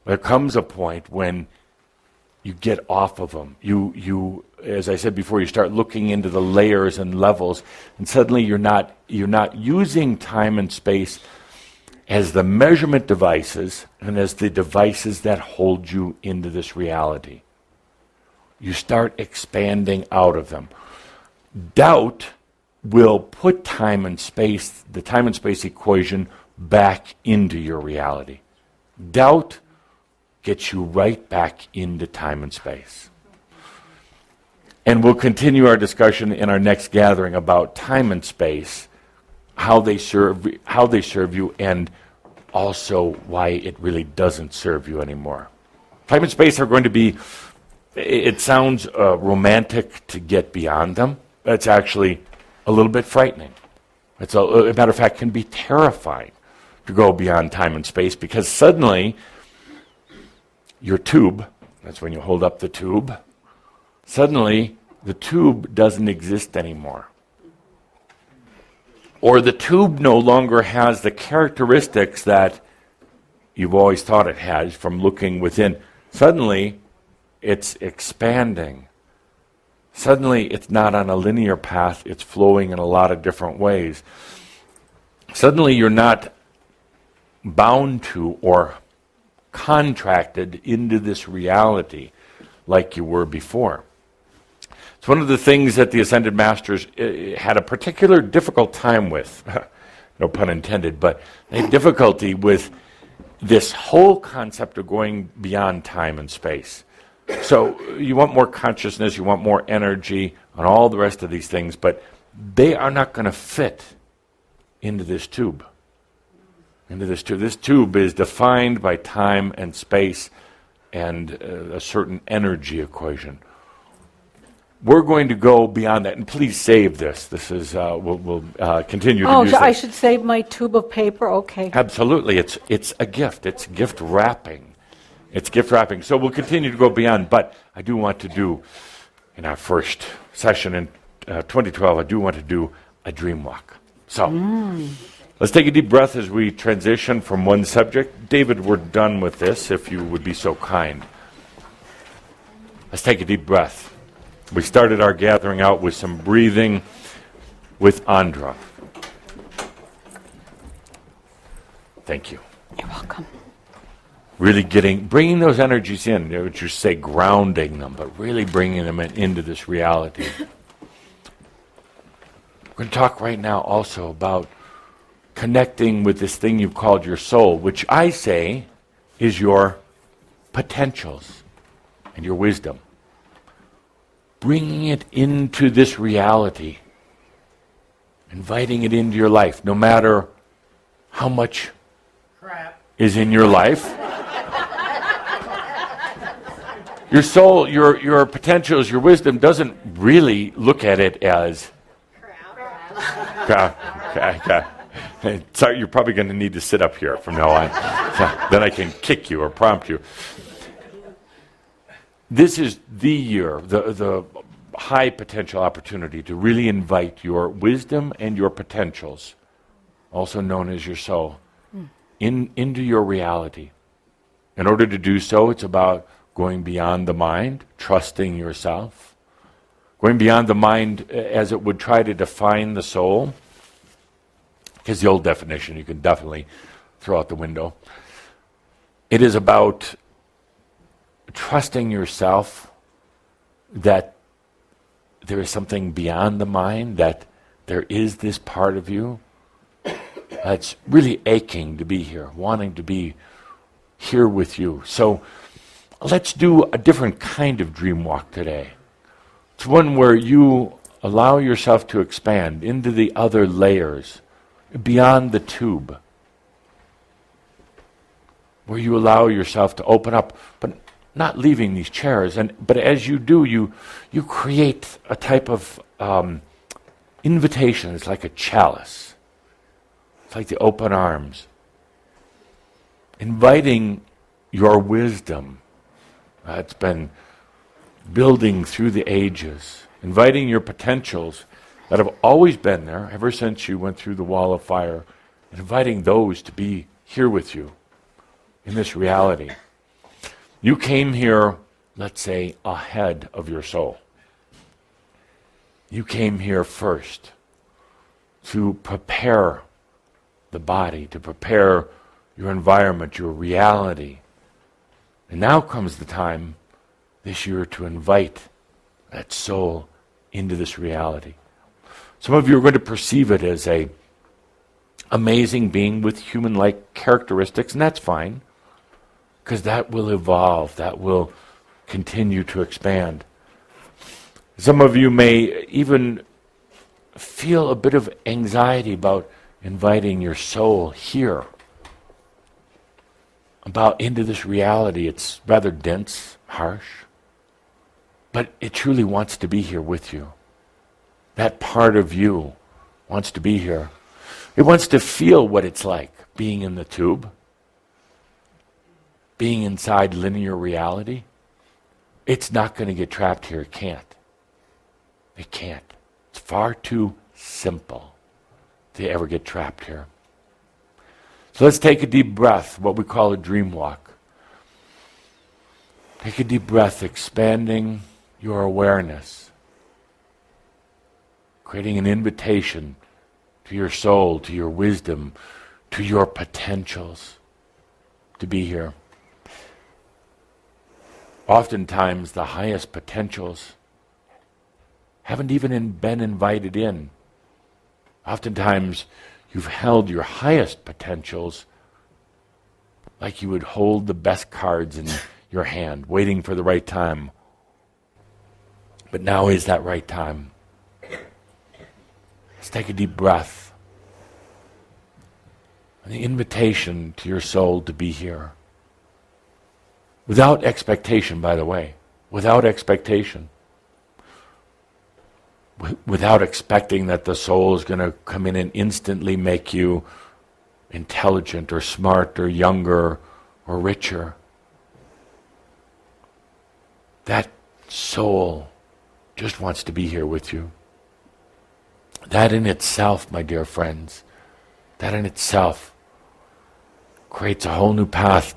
There comes a point when you get off of them. You, as I said before, you start looking into the layers and levels, and suddenly you're not using time and space as the measurement devices and as the devices that hold you into this reality. You start expanding out of them. Doubt will put time and space, the time and space equation, back into your reality. Doubt gets you right back into time and space. And we'll continue our discussion in our next gathering about time and space how they serve you, and also why it really doesn't serve you anymore. Time and space are going to be, it sounds romantic to get beyond them. That's actually a little bit frightening. It's a matter of fact, can be terrifying to go beyond time and space, because suddenly your tube, that's when you hold up the tube, suddenly the tube doesn't exist anymore. Or the tube no longer has the characteristics that you've always thought it has from looking within. Suddenly, it's expanding. Suddenly, it's not on a linear path, it's flowing in a lot of different ways. Suddenly, you're not bound to or contracted into this reality like you were before. It's one of the things that the Ascended Masters had a particular difficult time with, no pun intended, but they had difficulty with this whole concept of going beyond time and space. So you want more consciousness, you want more energy, and all the rest of these things, but they are not going to fit into this tube. This tube is defined by time and space and a certain energy equation. We're going to go beyond that, and please save this. This is we'll continue to use this. Oh, I should save my tube of paper. Okay. Absolutely, it's a gift. It's gift wrapping. It's gift wrapping. So we'll continue to go beyond. But I do want to do, in our first session in 2012, I do want to do a dream walk. So let's take a deep breath as we transition from one subject. David, we're done with this. If you would be so kind. Let's take a deep breath. We started our gathering out with some breathing with Andra. Thank you. You're welcome. Really bringing those energies in, would you say grounding them, but really bringing them into this reality. We're going to talk right now also about connecting with this thing you've called your soul, which I say is your potentials and your wisdom. Bringing it into this reality, inviting it into your life, no matter how much crap is in your life. Your soul, your potentials, your wisdom doesn't really look at it as crap. Okay. Sorry, you're probably going to need to sit up here from now on. Then I can kick you or prompt you. This is the year, the high potential opportunity to really invite your wisdom and your potentials, also known as your soul, into your reality. In order to do so, it's about going beyond the mind, trusting yourself, going beyond the mind as it would try to define the soul, because the old definition you can definitely throw out the window. It is about trusting yourself that there is something beyond the mind, that there is this part of you that's really aching to be here, wanting to be here with you. So let's do a different kind of dream walk today. It's one where you allow yourself to expand into the other layers, beyond the tube, where you allow yourself to open up, but not leaving these chairs. But as you do, you create a type of invitation. It's like a chalice. It's like the open arms. Inviting your wisdom that's been building through the ages. Inviting your potentials that have always been there ever since you went through the wall of fire. And inviting those to be here with you in this reality. You came here, let's say, ahead of your soul. You came here first to prepare the body, to prepare your environment, your reality. And now comes the time this year to invite that soul into this reality. Some of you are going to perceive it as an amazing being with human-like characteristics, and that's fine. Because that will evolve, that will continue to expand. Some of you may even feel a bit of anxiety about inviting your soul here, about into this reality. It's rather dense, harsh, but it truly wants to be here with you. That part of you wants to be here. It wants to feel what it's like being in the tube, being inside linear reality. It's not going to get trapped here. It can't. It can't. It's far too simple to ever get trapped here. So let's take a deep breath, what we call a dream walk. Take a deep breath, expanding your awareness, creating an invitation to your soul, to your wisdom, to your potentials to be here. Oftentimes, the highest potentials haven't even been invited in. Oftentimes, you've held your highest potentials like you would hold the best cards in your hand, waiting for the right time. But now is that right time. Let's take a deep breath. And the invitation to your soul to be here. Without expectation, by the way. Without expectation. Without expecting that the soul is going to come in and instantly make you intelligent or smart or younger or richer. That soul just wants to be here with you. That in itself, my dear friends, that in itself creates a whole new path,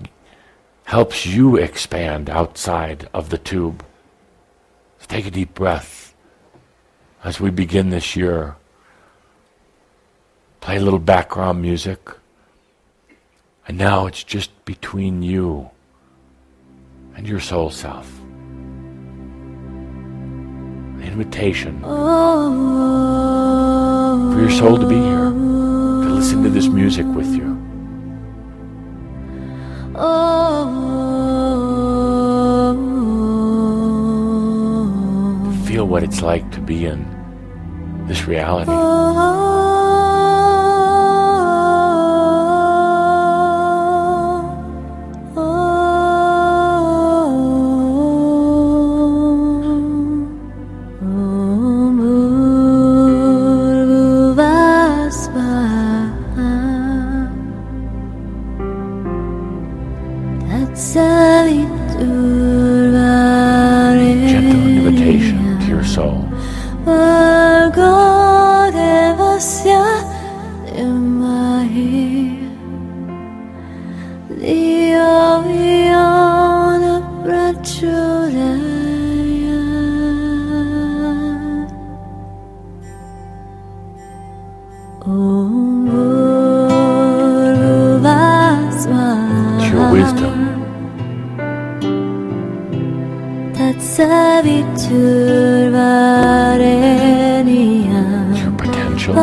helps you expand outside of the tube. So take a deep breath as we begin this year. Play a little background music. And now it's just between you and your soul self. An invitation for your soul to be here, to listen to this music with you. Feel what it's like to be in this reality. Gentle invitation to your soul. It's your wisdom. It's your potentials.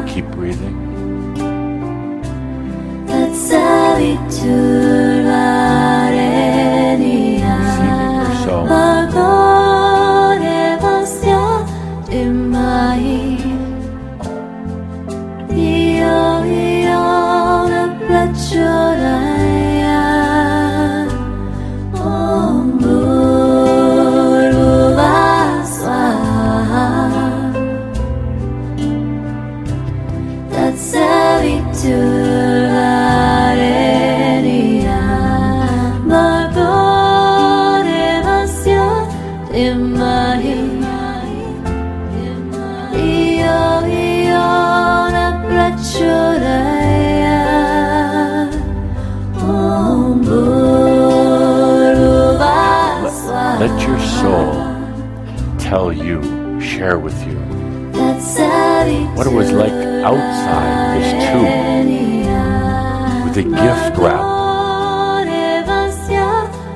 Keep breathing. Let your soul tell you, share with you what it was like outside this tube with a gift wrap.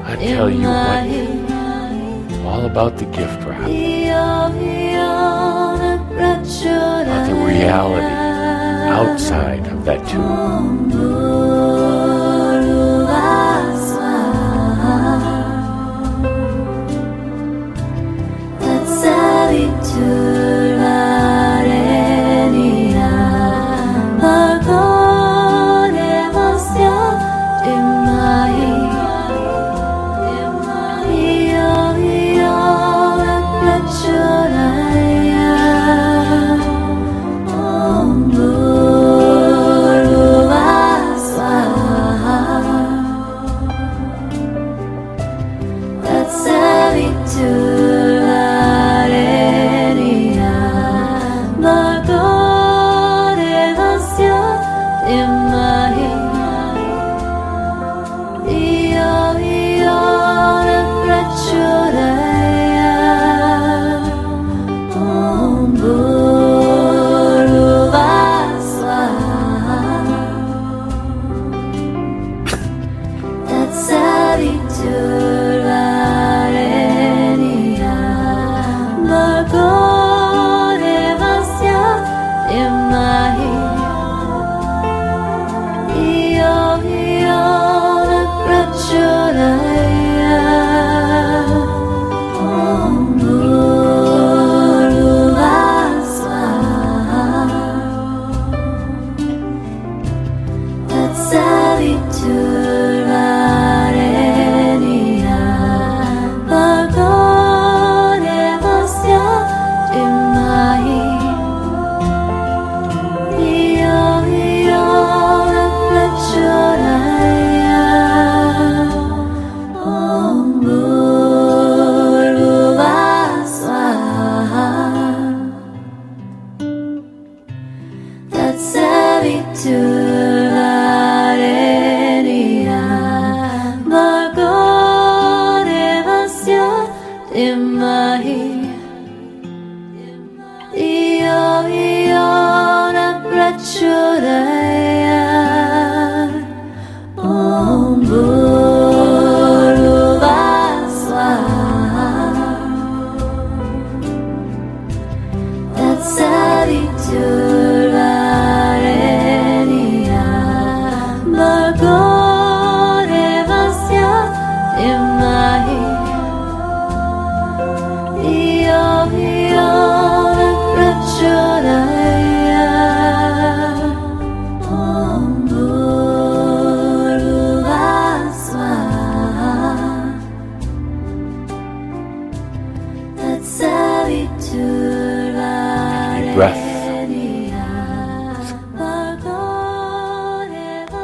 I tell you what, all about the gift wrap, about the reality outside of that tube.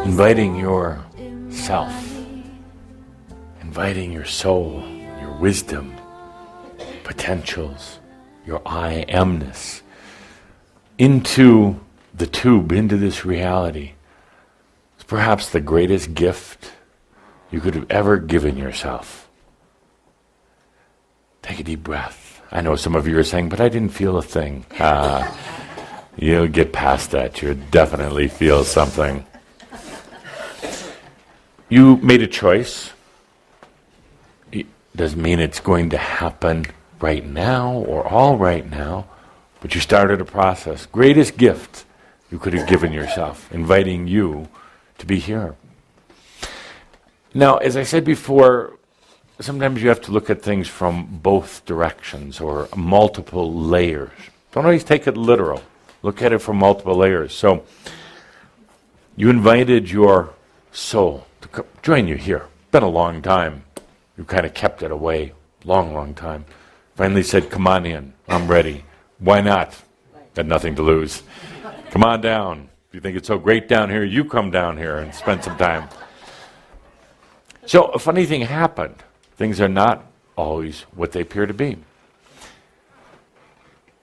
Inviting yourself, inviting your soul, your wisdom, potentials, your I amness into the tube, into this reality. It's perhaps the greatest gift you could have ever given yourself. Take a deep breath. I know some of you are saying, but I didn't feel a thing. You'll get past that. You'll definitely feel something. You made a choice. It doesn't mean it's going to happen right now or all right now, but you started a process. Greatest gift you could have given yourself, inviting you to be here. Now, as I said before, sometimes you have to look at things from both directions or multiple layers. Don't always take it literal. Look at it from multiple layers. So, you invited your soul to join you here. Been a long time. You kind of kept it away. Long time. Finally said, come on in. I'm ready. Why not? Had nothing to lose. Come on down. If you think it's so great down here, you come down here and spend some time. So a funny thing happened. Things are not always what they appear to be.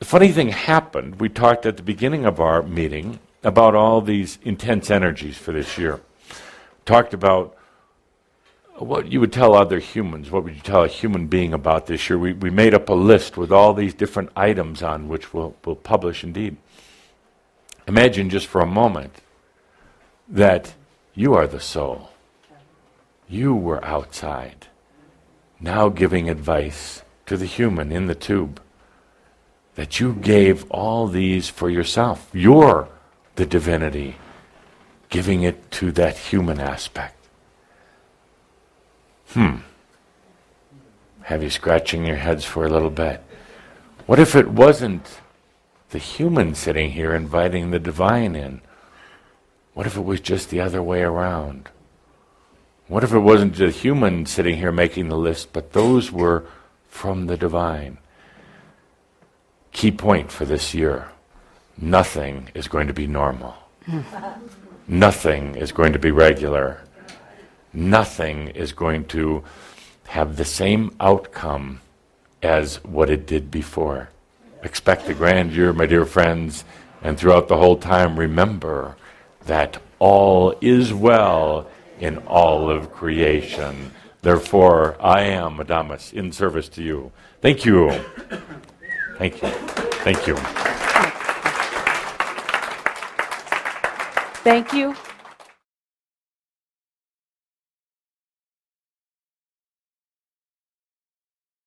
The funny thing happened. We talked at the beginning of our meeting about all these intense energies for this year. Talked about what you would tell other humans, what would you tell a human being about this year? We made up a list with all these different items on which we'll publish indeed. Imagine just for a moment that you are the soul. You were outside, now giving advice to the human in the tube. That you gave all these for yourself. You're the divinity, giving it to that human aspect. Have you scratching your heads for a little bit? What if it wasn't the human sitting here inviting the divine in? What if it was just the other way around? What if it wasn't the human sitting here making the list, but those were from the divine? Key point for this year: nothing is going to be normal. Nothing is going to be regular. Nothing is going to have the same outcome as what it did before. Expect the grandeur, my dear friends, and throughout the whole time, remember that all is well in all of creation. Therefore, I am, Adamus, in service to you. Thank you. Thank you. Thank you. Thank you.